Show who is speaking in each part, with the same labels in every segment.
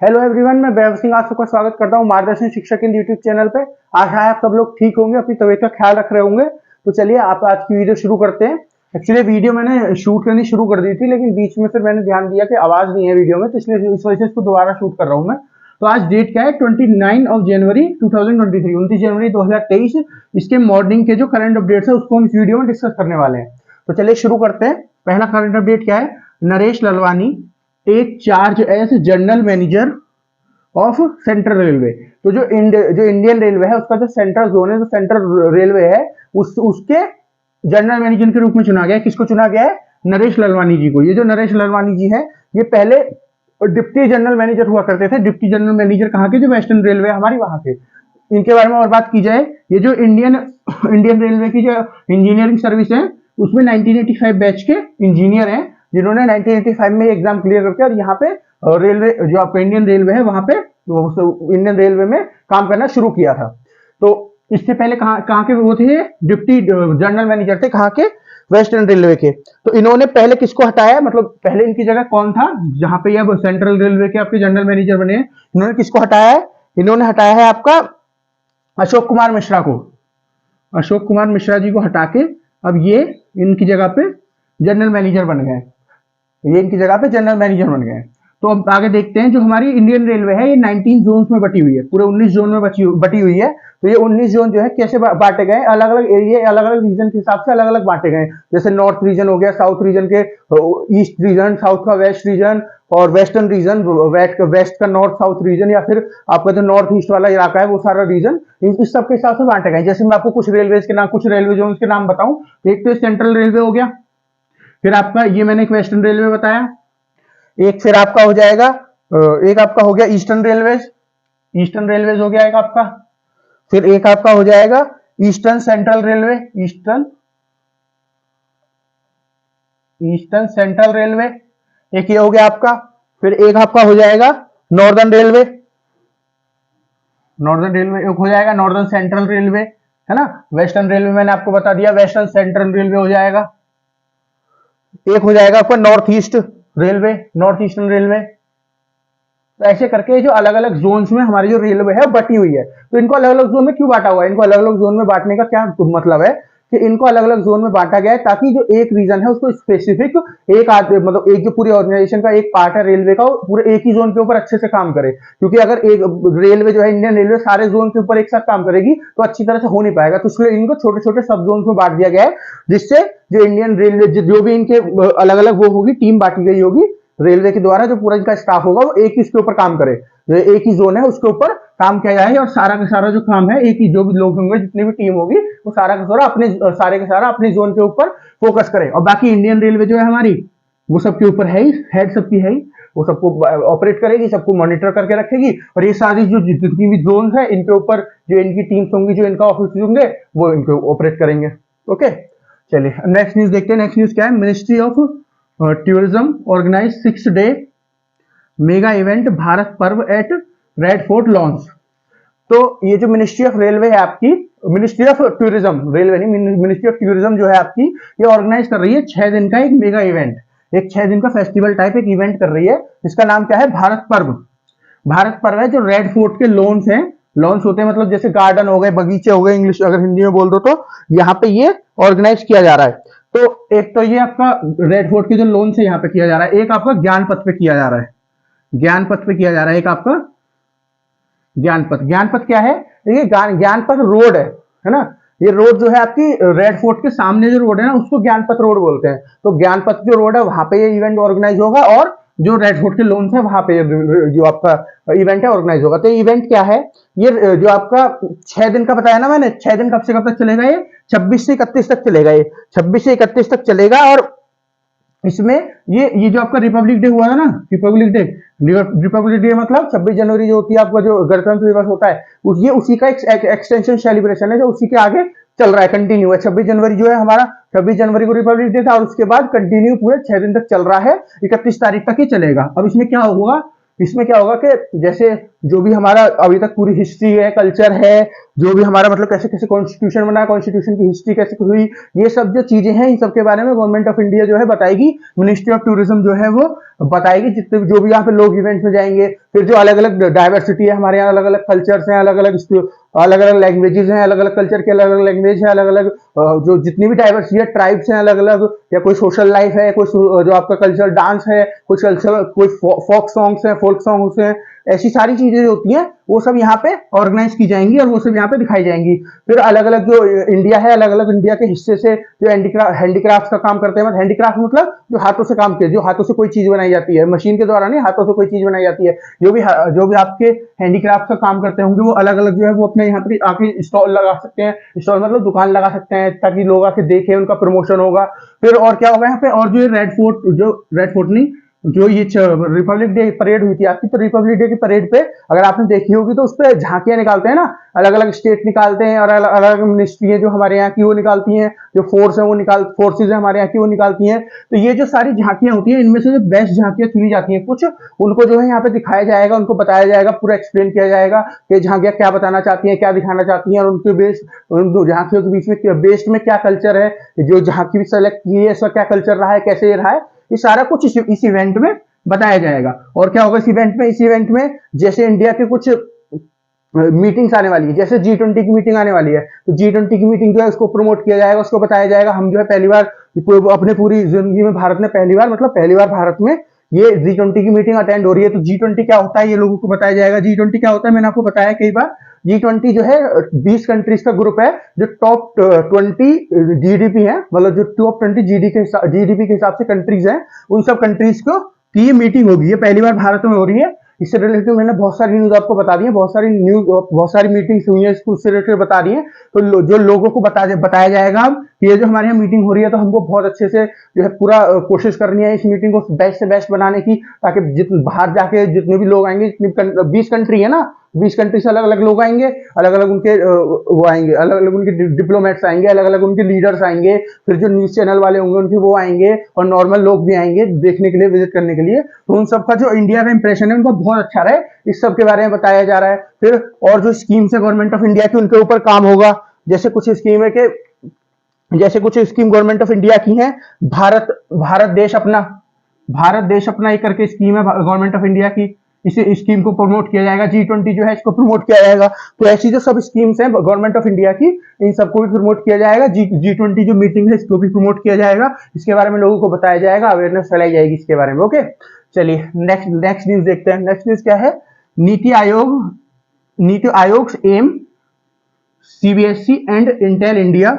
Speaker 1: Hello everyone, मैं वैभव सिंह आप सबका स्वागत करता हूं मार्गदर्शन शिक्षक इन यूट्यूब चैनल पे। आशा है आप सब लोग ठीक होंगे, अपनी तबीयत का ख्याल रख रहे होंगे। तो चलिए आप आज की वीडियो शुरू करते हैं। एक्चुअली वीडियो मैंने शूट करनी शुरू कर दी थी, लेकिन बीच में फिर मैंने ध्यान दिया कि आवाज नहीं है वीडियो में, तो इसलिए इस वजह से इसको दोबारा शूट कर रहा हूँ मैं। तो आज डेट क्या है, 29 ऑफ जनवरी 2023, 29 जनवरी 2023। इसके मॉर्निंग के जो करंट अपडेट्स है उसको हम इस वीडियो में डिस्कस करने वाले हैं। तो चलिए शुरू करते हैं। पहला करंट अपडेट क्या है, Naresh Lalwani take charge as general manager of Central Railway. तो जो इंडियन रेलवे है उसका जो सेंट्रल जोन है, जो सेंट्रल रेलवे है उसके जनरल मैनेजर के रूप में चुना गया है। किसको चुना गया है? नरेश ललवानी जी को। ये जो नरेश ललवानी जी है ये पहले डिप्टी जनरल मैनेजर हुआ करते थे। डिप्टी जनरल मैनेजर कहाँ के? जो वेस्टर्न रेलवे हमारी वहां के। इनके बारे में और बात की जाए, ये जो इंडियन रेलवे की जो इंजीनियरिंग सर्विस है उसमें 1985 बैच के इंजीनियर हैं, जिन्होंने 1985 में एग्जाम क्लियर करके और यहाँ पे रेलवे जो आपका इंडियन रेलवे है वहां पे इंडियन रेलवे में काम करना शुरू किया था। तो इससे पहले कहाँ के वो थे? डिप्टी जनरल मैनेजर थे। कहाँ के? वेस्टर्न रेलवे के। तो इन्होंने पहले किसको हटाया, मतलब पहले इनकी जगह कौन था जहां पे ये सेंट्रल रेलवे के आपके जनरल मैनेजर बने हैं? इन्होंने किसको हटाया है? इन्होंने हटाया है आपका अशोक कुमार मिश्रा को। अशोक कुमार मिश्रा जी को हटा के अब ये इनकी जगह पे जनरल मैनेजर बन गए। ये इनकी जगह पे जनरल मैनेजर बन गए। तो अब आगे देखते हैं। जो हमारी इंडियन रेलवे है ये 19 जोन्स में बटी हुई है, पूरे 19 जोन में बटी हुई है। तो ये 19 जोन जो है कैसे बांटे गए? अलग अलग एरिया, अलग अलग रीजन के हिसाब से अलग अलग बांटे गए। जैसे नॉर्थ रीजन हो गया, साउथ रीजन के ईस्ट रीजन, साउथ का वेस्ट रीजन, और वेस्टर्न रीजन वेस्ट का नॉर्थ साउथ रीजन, या फिर आपका जो नॉर्थ ईस्ट वाला इलाका है वो सारा रीजन, इस सब के हिसाब से बांटे गए। जैसे मैं आपको कुछ रेलवे के नाम, कुछ रेलवे जोन के नाम बताऊं। एक तो सेंट्रल रेलवे हो गया, फिर आपका ये मैंने एक वेस्टर्न रेलवे बताया, एक फिर आपका हो जाएगा एक आपका हो गया ईस्टर्न रेलवेज हो गया एक आपका, फिर एक आपका हो जाएगा eastern central railway, eastern central railway, एक ये हो गया आपका। फिर एक आपका हो जाएगा नॉर्दर्न रेलवे, एक हो जाएगा नॉर्दर्न सेंट्रल रेलवे, है ना। वेस्टर्न रेलवे मैंने आपको बता दिया, वेस्टर्न सेंट्रल रेलवे हो जाएगा। एक हो जाएगा आपका north east railway, north eastern railway. तो ऐसे करके जो अलग अलग जोन्स में हमारी जो रेलवे है बटी हुई है। तो इनको अलग अलग जोन में क्यों बांटा हुआ है? इनको अलग अलग जोन में बांटने का क्या मतलब है कि इनको अलग अलग जोन में बांटा गया है ताकि जो एक रीजन है उसको स्पेसिफिक एक मतलब एक जो पूरी ऑर्गेनाइजेशन का एक पार्ट है रेलवे का, पूरे एक ही जोन के ऊपर अच्छे से काम करे। क्योंकि अगर एक रेलवे जो है, इंडियन रेलवे सारे जोन के ऊपर एक साथ काम करेगी तो अच्छी तरह से हो नहीं पाएगा। तो इसलिए इनको छोटे छोटे सब जोन में बांट दिया गया है, जिससे जो इंडियन रेलवे जो भी इनके अलग अलग वो होगी, टीम बांटी गई होगी रेलवे के द्वारा, जो पूरा इनका स्टाफ होगा वो एक ही इसके ऊपर काम करे। जो एक ही जोन है उसके ऊपर काम किया जाए और सारा का सारा जो काम है एक ही, जो भी लोग होंगे, जितनी भी टीम होगी, वो सारा का सारा अपने जोन के ऊपर फोकस करे। और बाकी इंडियन रेलवे जो है हमारी, वो सबके ऊपर है ही, हेड सबकी है ही, वो सबको ऑपरेट करेगी, सबको मॉनिटर करके रखेगी। और ये सारी जो जितनी भी जोन है इनके ऊपर जो इनकी टीम्स होंगी, जो इनका ऑफिस होंगे, वो इनको ऑपरेट करेंगे। ओके, चलिए नेक्स्ट न्यूज देखते हैं। नेक्स्ट न्यूज क्या है? Ministry of Tourism organise 6 day mega event Bharat Parv at red fort launch. तो ये जो मिनिस्ट्री ऑफ रेलवे है आपकी, मिनिस्ट्री ऑफ टूरिज्म, रेलवे नहीं, मिनिस्ट्री ऑफ टूरिज्म जो है आपकी, ये ऑर्गेनाइज कर रही है 6 दिन का एक मेगा इवेंट, एक 6 दिन का फेस्टिवल टाइप एक इवेंट कर रही है। इसका नाम क्या है? भारत पर्व। भारत पर्व है जो रेड फोर्ट के लॉन्स हैं, लॉन्स होते हैं मतलब जैसे गार्डन हो गए, बगीचे हो गए, इंग्लिश अगर हिंदी में बोल दो तो, यहाँ पे ये ऑर्गेनाइज किया जा रहा है। तो एक तो ये आपका रेड फोर्ट के जो लॉन्स है यहाँ पे किया जा रहा है, एक आपका ज्ञानपथ पे किया जा रहा है, ज्ञानपथ पे किया जा रहा है, एक आपका ज्ञानपथ क्या है? देखिए ज्ञानपथ रोड है ना। ये रोड जो है आपकी रेड फोर्ट के सामने जो रोड है ना उसको ज्ञानपथ रोड बोलते हैं। तो ज्ञानपथ जो रोड है वहां पे ये इवेंट ऑर्गेनाइज होगा, और जो रेड फोर्ट के लॉन्स है वहां पे जो आपका इवेंट है ऑर्गेनाइज होगा। तो इवेंट क्या है? ये जो आपका 6 दिन का बताया ना मैंने, 6 दिन कब से कब तक चलेगा? ये 26 से 31 तक चलेगा, ये 26 से 31 तक चलेगा। और इसमें ये जो आपका रिपब्लिक डे हुआ था ना, रिपब्लिक डे मतलब 26 जनवरी जो होती है आपका, जो गणतंत्र दिवस होता है, ये उसी का एक एक्सटेंशन सेलिब्रेशन है जो उसी के आगे चल रहा है, कंटिन्यू है। 26 जनवरी जो है हमारा, 26 जनवरी को रिपब्लिक डे था और उसके बाद कंटिन्यू पूरे 6 दिन तक चल रहा है, 31 तारीख तक ही चलेगा। अब इसमें क्या होगा? इसमें क्या होगा कि जैसे जो भी हमारा अभी तक पूरी हिस्ट्री है, कल्चर है, जो भी हमारा मतलब कैसे कैसे कॉन्स्टिट्यूशन बना, कॉन्स्टिट्यूशन की हिस्ट्री कैसे हुई, ये सब जो चीजें हैं इन सब के बारे में गवर्नमेंट ऑफ इंडिया जो है बताएगी। मिनिस्ट्री ऑफ टूरिज्म जो है वो बताएगी, जितने जो भी यहाँ पे लोग इवेंट्स में जाएंगे। फिर जो अलग अलग डाइवर्सिटी है हमारे यहाँ, अलग अलग कल्चर्स हैं, अलग अलग लैंग्वेजेस हैं, अलग अलग कल्चर के अलग अलग लैंग्वेज है, अलग अलग जो जितनी भी डाइवर्सिटी है, ट्राइब्स हैं अलग अलग, या कोई सोशल लाइफ है, कोई जो आपका कल्चरल डांस है, कुछ कल्चर, कोई फोक सॉन्ग्स है, फोक सॉन्ग्स हैं, ऐसी सारी चीजें जो होती हैं वो सब यहाँ पे ऑर्गेनाइज की जाएंगी और वो सब यहाँ पे दिखाई जाएंगी। फिर अलग अलग जो इंडिया है, अलग अलग इंडिया के हिस्से से जो हैंडीक्राफ्ट का काम करते हैं, मतलब हैंडीक्राफ्ट मतलब जो हाथों से काम किया, जो हाथों से कोई चीज बनाई जाती है, मशीन के द्वारा नहीं, हाथों से कोई चीज बनाई जाती है, जो भी आपके हैंडीक्राफ्ट का काम करते होंगे वो अलग अलग जो है वो अपने यहाँ पे आके स्टॉल लगा सकते हैं। स्टॉल मतलब दुकान लगा सकते हैं ताकि लोग आके देखें, उनका प्रमोशन होगा। फिर और क्या होगा यहाँ पे, और जो रेड फोर्ट नहीं, जो ये रिपब्लिक डे परेड हुई थी आपकी, तो रिपब्लिक डे की परेड पे अगर आपने देखी होगी तो उस पर झांकियां निकालते हैं ना, अलग अलग स्टेट निकालते हैं और अलग अलग मिनिस्ट्री है जो हमारे यहाँ की वो निकालती हैं, जो फोर्सेज है हमारे यहाँ की वो निकालती हैं। तो ये जो सारी झांकियां होती हैं इनमें से जो बेस्ट झांकियां चुनी जाती हैं, कुछ उनको जो है यहाँ पे दिखाया जाएगा, उनको बताया जाएगा, पूरा एक्सप्लेन किया जाएगा कि झांकियां क्या बताना चाहती हैं, क्या दिखाना चाहती हैं, और उनके बेस्ट, उन दो झांकियों के बीच में बेस्ट में क्या कल्चर है, जो झांकी सेलेक्ट की है इसका क्या कल्चर रहा है, कैसे ये रहा है, ये सारा कुछ इस इवेंट में बताया जाएगा। और क्या होगा इस इवेंट में जैसे इंडिया के कुछ मीटिंग्स आने वाली है, जैसे G20 की मीटिंग आने वाली है, तो G20 की मीटिंग जो है उसको प्रमोट किया जाएगा, उसको बताया जाएगा। हम जो है पहली बार अपने पूरी जिंदगी में भारत ने पहली बार भारत में ये G20 की मीटिंग अटेंड हो रही है। तो G20 क्या होता है ये लोगों को बताया जाएगा। G20 क्या होता है मैंने आपको बताया कई बार। G20 जो है 20 कंट्रीज का ग्रुप है, जो टॉप 20 जीडीपी है, मतलब जो टॉप 20 जीडीपी के हिसाब से कंट्रीज हैं, उन सब कंट्रीज को की ये मीटिंग होगी। ये पहली बार भारत में हो रही है। इससे रिलेटेड मैंने बहुत सारी न्यूज आपको बता दी है, बहुत सारी मीटिंग्स हुई है, इसको उससे रिलेटेड बता दी है। तो जो लोगों को बताया जाएगा कि ये जो हमारे यहाँ मीटिंग हो रही है, तो हमको बहुत अच्छे से जो है पूरा कोशिश करनी है इस मीटिंग को बेस्ट से बेस्ट बनाने की, ताकि बाहर जाके जितने भी लोग आएंगे, 20 कंट्री है ना, 20 कंट्री से अलग अलग लोग आएंगे, अलग अलग उनके वो आएंगे, अलग अलग उनके डिप्लोमेट्स आएंगे, अलग अलग उनके लीडर्स आएंगे, फिर जो न्यूज चैनल वाले होंगे उनके वो आएंगे, और नॉर्मल लोग भी आएंगे देखने के लिए, विजिट करने के लिए। तो उन सबका जो इंडिया का इंप्रेशन है उनका बहुत अच्छा रहे, इस सब के बारे में बताया जा रहा है। फिर और जो स्कीम्स है गवर्नमेंट ऑफ इंडिया की, उनके ऊपर काम होगा। जैसे कुछ स्कीम है कि कुछ स्कीम गवर्नमेंट ऑफ इंडिया की है, भारत देश अपना एक करके स्कीम है गवर्नमेंट ऑफ इंडिया की, इसी स्कीम को प्रमोट किया जाएगा। G20 जो है इसको प्रमोट किया जाएगा। तो ऐसी जो सब स्कीम्स हैं गवर्नमेंट ऑफ इंडिया की, इन सबको भी प्रमोट किया जाएगा। G20 जो मीटिंग है इसको भी प्रमोट किया जाएगा, इसके बारे में लोगों को बताया जाएगा, अवेयरनेस फैलाई जाएगी इसके बारे में। ओके, चलिए नेक्स्ट न्यूज देखते हैं। नेक्स्ट न्यूज क्या है, नीति आयोग एम CBSE and Intel India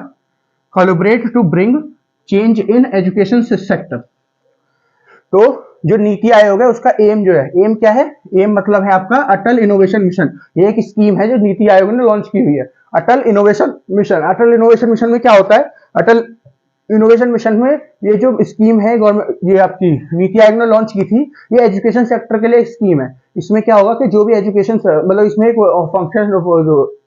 Speaker 1: collaborate to bring change in education sector. तो जो नीति आयोग है उसका एम जो है, एम क्या है, एम मतलब है आपका अटल इनोवेशन मिशन। ये एक स्कीम है जो नीति आयोग ने लॉन्च की हुई है, अटल इनोवेशन मिशन। अटल इनोवेशन मिशन में क्या होता है, अटल इनोवेशन मिशन में ये जो स्कीम है गवर्नमेंट, ये आपकी नीति आयोग ने लॉन्च की थी, ये एजुकेशन सेक्टर के लिए स्कीम है। इसमें क्या होगा कि जो भी एजुकेशन, मतलब इसमें एक फंक्शन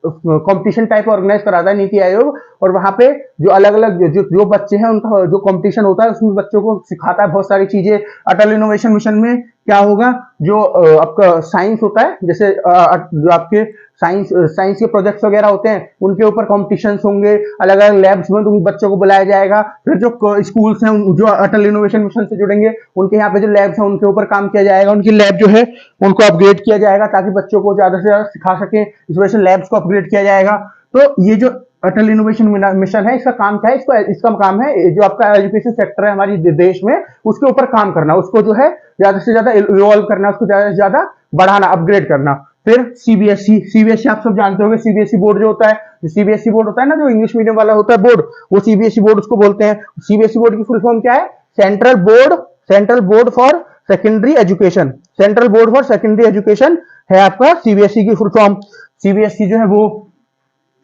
Speaker 1: कंपटीशन टाइप ऑर्गेनाइज कराता है नीति आयोग, और वहां पे जो अलग अलग जो बच्चे हैं उनका जो कंपटीशन होता है उसमें बच्चों को सिखाता है बहुत सारी चीजें। अटल इनोवेशन मिशन में क्या होगा, जो आपका साइंस होता है, जैसे जो आपके साइंस के प्रोजेक्ट्स वगैरह होते हैं उनके ऊपर कॉम्पिटिशन्स होंगे, अलग अलग लैब्स में उन बच्चों को बुलाया जाएगा। फिर जो स्कूल्स हैं जो अटल इनोवेशन मिशन से जुड़ेंगे, उनके यहाँ पे जो लैब्स हैं उनके ऊपर काम किया जाएगा, उनकी लैब जो है उनको अपग्रेड किया जाएगा ताकि बच्चों को ज्यादा से ज्यादा सिखा सके, इस वजह से लैब्स को अपग्रेड किया जाएगा। तो ये जो अटल इनोवेशन मिशन है, इसका काम क्या है, इसका काम है जो आपका एजुकेशन सेक्टर है हमारे देश में, उसके ऊपर काम करना, उसको जो है ज्यादा से ज्यादा इवॉल्व करना, उसको ज्यादा से ज्यादा बढ़ाना, अपग्रेड करना। फिर सीबीएसई आप सब जानते होंगे, सीबीएसई बोर्ड जो होता है, सीबीएसई बोर्ड होता है ना, जो इंग्लिश मीडियम वाला होता है बोर्ड, वो सीबीएसई बोर्ड उसको बोलते हैं। सीबीएसई बोर्ड की फुल फॉर्म क्या है, central board for secondary education. Central board for secondary education है आपका सीबीएसई की फुल फॉर्म। सीबीएसई जो है वो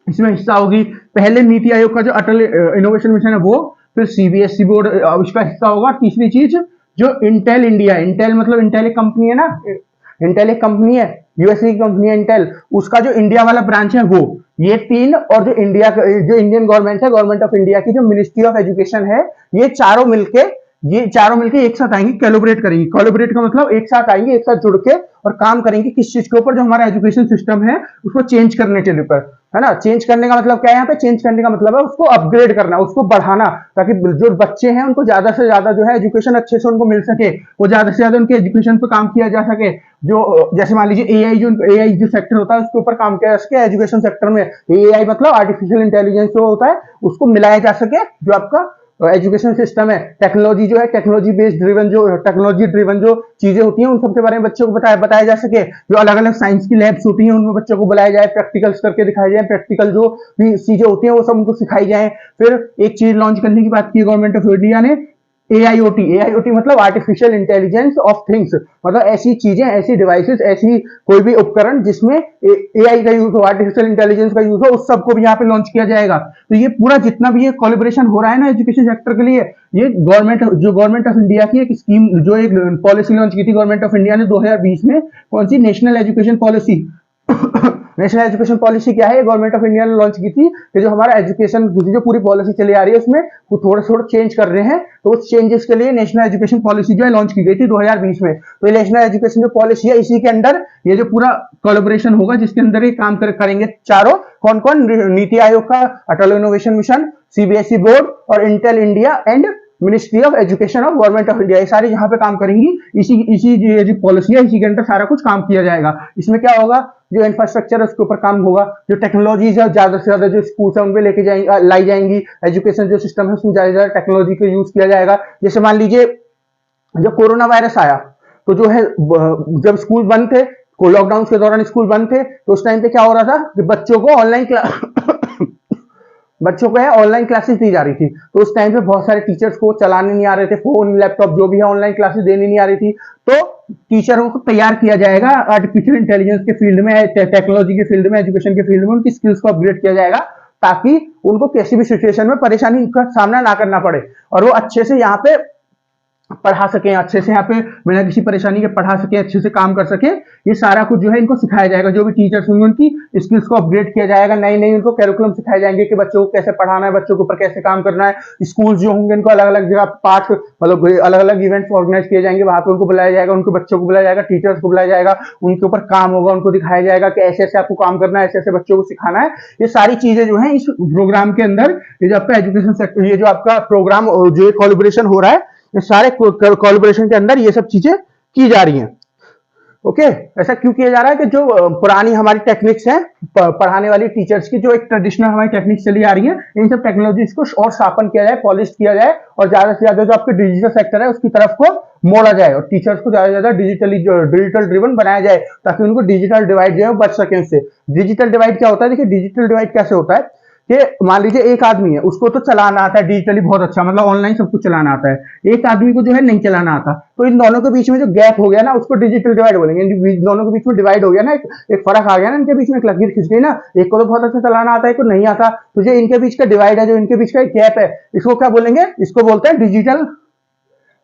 Speaker 1: इसमें हिस्सा होगी। पहले नीति आयोग का जो अटल इनोवेशन मिशन है वो, फिर सीबीएसई बोर्ड इसका हिस्सा होगा। तीसरी चीज जो इंटेल इंडिया, इंटेल मतलब इंटेल एक कंपनी है ना, इंटेल एक कंपनी है, यूएसए की कंपनी है इंटेल, उसका जो इंडिया वाला ब्रांच है वो, ये तीन, और जो इंडियन गवर्नमेंट है, गवर्नमेंट ऑफ इंडिया की जो मिनिस्ट्री ऑफ एजुकेशन है, ये चारों मिलके ये चारों मिलकर एक साथ आएंगे, कोलैबोरेट करेंगे। कोलैबोरेट का मतलब एक साथ आएंगे, एक साथ जुड़ के और काम करेंगे किस चीज के ऊपर, जो हमारा एजुकेशन सिस्टम है उसको चेंज करने के ऊपर, है ना। चेंज करने का मतलब क्या है, यहाँ पे चेंज करने का मतलब है उसको अपग्रेड करना, उसको बढ़ाना, ताकि जो बच्चे हैं उनको ज्यादा से ज्यादा जो है एजुकेशन अच्छे से उनको मिल सके, वो ज्यादा से ज्यादा उनके एजुकेशन पे काम किया जा सके। जो जैसे मान लीजिए एआई जो सेक्टर होता है उसके ऊपर काम किया जा सके एजुकेशन सेक्टर में। एआई मतलब आर्टिफिशियल इंटेलिजेंस जो होता है उसको मिलाया जा सके जो आपका एजुकेशन सिस्टम है। टेक्नोलॉजी जो है, टेक्नोलॉजी बेस्ड ड्रिवन जो टेक्नोलॉजी ड्रिवन जो चीजें होती हैं उन सबके बारे में बच्चों को बताया जा सके। जो अलग अलग साइंस की लैब्स होती हैं उनमें बच्चों को बुलाया जाए, प्रैक्टिकल्स करके दिखाए जाए, प्रैक्टिकल जो भी चीजें होती हैं वो सब उनको सिखाई जाए। फिर एक चीज लॉन्च करने की बात की गवर्नमेंट ऑफ इंडिया ने, एआईओटी। एआईओटी मतलब आर्टिफिशियल इंटेलिजेंस ऑफ थिंग्स, मतलब ऐसी चीजें, ऐसी डिवाइसेस, ऐसी कोई भी उपकरण जिसमें एआई का यूज हो, आर्टिफिशियल इंटेलिजेंस का यूज हो, उस सबको भी यहाँ पे लॉन्च किया जाएगा। तो ये पूरा जितना भी ये कोलैबोरेशन हो रहा है ना एजुकेशन सेक्टर के लिए, ये गवर्नमेंट ऑफ इंडिया की एक स्कीम, जो एक पॉलिसी लॉन्च की थी गवर्नमेंट ऑफ इंडिया ने 2020 में, कौन सी, national education policy. National education policy क्या है, गवर्नमेंट ऑफ इंडिया ने लॉन्च की थी कि जो हमारा एजुकेशन जो पूरी पॉलिसी चली आ रही है उसमें वो थोड़ा थोड़ा चेंज कर रहे हैं, तो उस चेंजेस के लिए नेशनल एजुकेशन पॉलिसी जो है लॉन्च की गई थी 2020 में। तो ये नेशनल एजुकेशन जो पॉलिसी है इसी के अंदर ये जो पूरा कोलैबोरेशन होगा, जिसके अंदर ये काम करेंगे चारों, कौन कौन, नीति आयोग का, अटल इनोवेशन मिशन, सीबीएसई बोर्ड और Intel India and ministry of education of government of India, ये सारी यहाँ पे काम करेंगी। इसी जो पॉलिसी है इसी के अंदर सारा कुछ काम किया जाएगा। इसमें क्या होगा, जो इंफ्रास्ट्रक्चर है उसके ऊपर काम होगा, जो टेक्नोलॉजीज है ज्यादा से ज्यादा जो स्कूल है उनपे लेके जाएंगे, लाई जाएंगी। एजुकेशन जो सिस्टम है उसमें ज्यादा से ज्यादा टेक्नोलॉजी का यूज किया जाएगा। जैसे मान लीजिए जब कोरोना वायरस आया तो जो है जब स्कूल बंद थे, लॉकडाउन के दौरान स्कूल बंद थे, तो उस टाइम पे क्या हो रहा था कि बच्चों को ऑनलाइन क्लासेस दी जा रही थी। तो उस टाइम पे बहुत सारे टीचर्स को चलाने नहीं आ रहे थे, फोन लैपटॉप जो भी है, ऑनलाइन क्लासेस देनी नहीं आ रही थी। तो टीचरों को तैयार किया जाएगा आर्टिफिशियल इंटेलिजेंस के फील्ड में, टेक्नोलॉजी के फील्ड में, एजुकेशन के फील्ड में उनकी स्किल्स को अपग्रेड किया जाएगा, ताकि उनको किसी भी सिचुएशन में परेशानी का सामना ना करना पड़े और वो अच्छे से यहाँ पे पढ़ा सकें, अच्छे से यहाँ पे बिना किसी परेशानी के पढ़ा सकें, अच्छे से काम कर सकें। ये सारा कुछ जो है इनको सिखाया जाएगा। जो भी टीचर्स होंगे उनकी स्किल्स को अपग्रेड किया जाएगा, नई नई उनको कैरिकुलम सिखाए जाएंगे कि बच्चों को कैसे पढ़ाना है, बच्चों के ऊपर कैसे काम करना है। स्कूल जो होंगे इनको अलग अलग जगह पाठ, मतलब अलग अलग इवेंट्स ऑर्गेनाइज किए जाएंगे, वहां पर उनको बुलाया जाएगा, उनके बच्चों को बुलाया जाएगा, टीचर्स को बुलाया जाएगा, उनके ऊपर काम होगा, उनको दिखाया जाएगा कि ऐसे ऐसे आपको काम करना है, ऐसे ऐसे बच्चों को सिखाना है। ये सारी चीजें जो है इस प्रोग्राम के अंदर, ये जो आपका एजुकेशन सेक्टर, ये जो आपका प्रोग्राम जो कोलैबोरेशन हो रहा है, ये सारे कोलैबोरेशन के अंदर ये सब चीजें की जा रही हैं। ओके, ऐसा क्यों किया जा रहा है कि जो पुरानी हमारी टेक्निक्स हैं पढ़ाने वाली टीचर्स की, जो एक ट्रेडिशनल हमारी टेक्निक्स चली आ रही है, इन सब टेक्नोलॉजीज को और शार्पन किया जाए, पॉलिश किया जाए और ज्यादा से ज्यादा जो आपके डिजिटल सेक्टर है उसकी तरफ को मोड़ा जाए और टीचर्स को ज्यादा से ज्यादा डिजिटल ड्रिवन बनाया जाए, ताकि उनको डिजिटल डिवाइड जो है बच सके उससे। डिजिटल डिवाइड क्या होता है, देखिए डिजिटल डिवाइड कैसे होता है कि मान लीजिए एक आदमी है, उसको तो चलाना आता है डिजिटली बहुत अच्छा, मतलब ऑनलाइन सब कुछ चलाना आता है। एक आदमी को जो है नहीं चलाना आता, तो इन दोनों के बीच में जो गैप हो गया ना उसको डिजिटल डिवाइड बोलेंगे। इन दोनों के बीच में डिवाइड हो गया ना, एक फर्क आ गया ना, इनके बीच में एक लकीर खिंच गई ना, एक को तो बहुत अच्छा चलाना आता है, एक को नहीं आता। तो जो इनके बीच का डिवाइड है, जो इनके बीच का एक गैप है, इसको क्या बोलेंगे, इसको बोलते हैं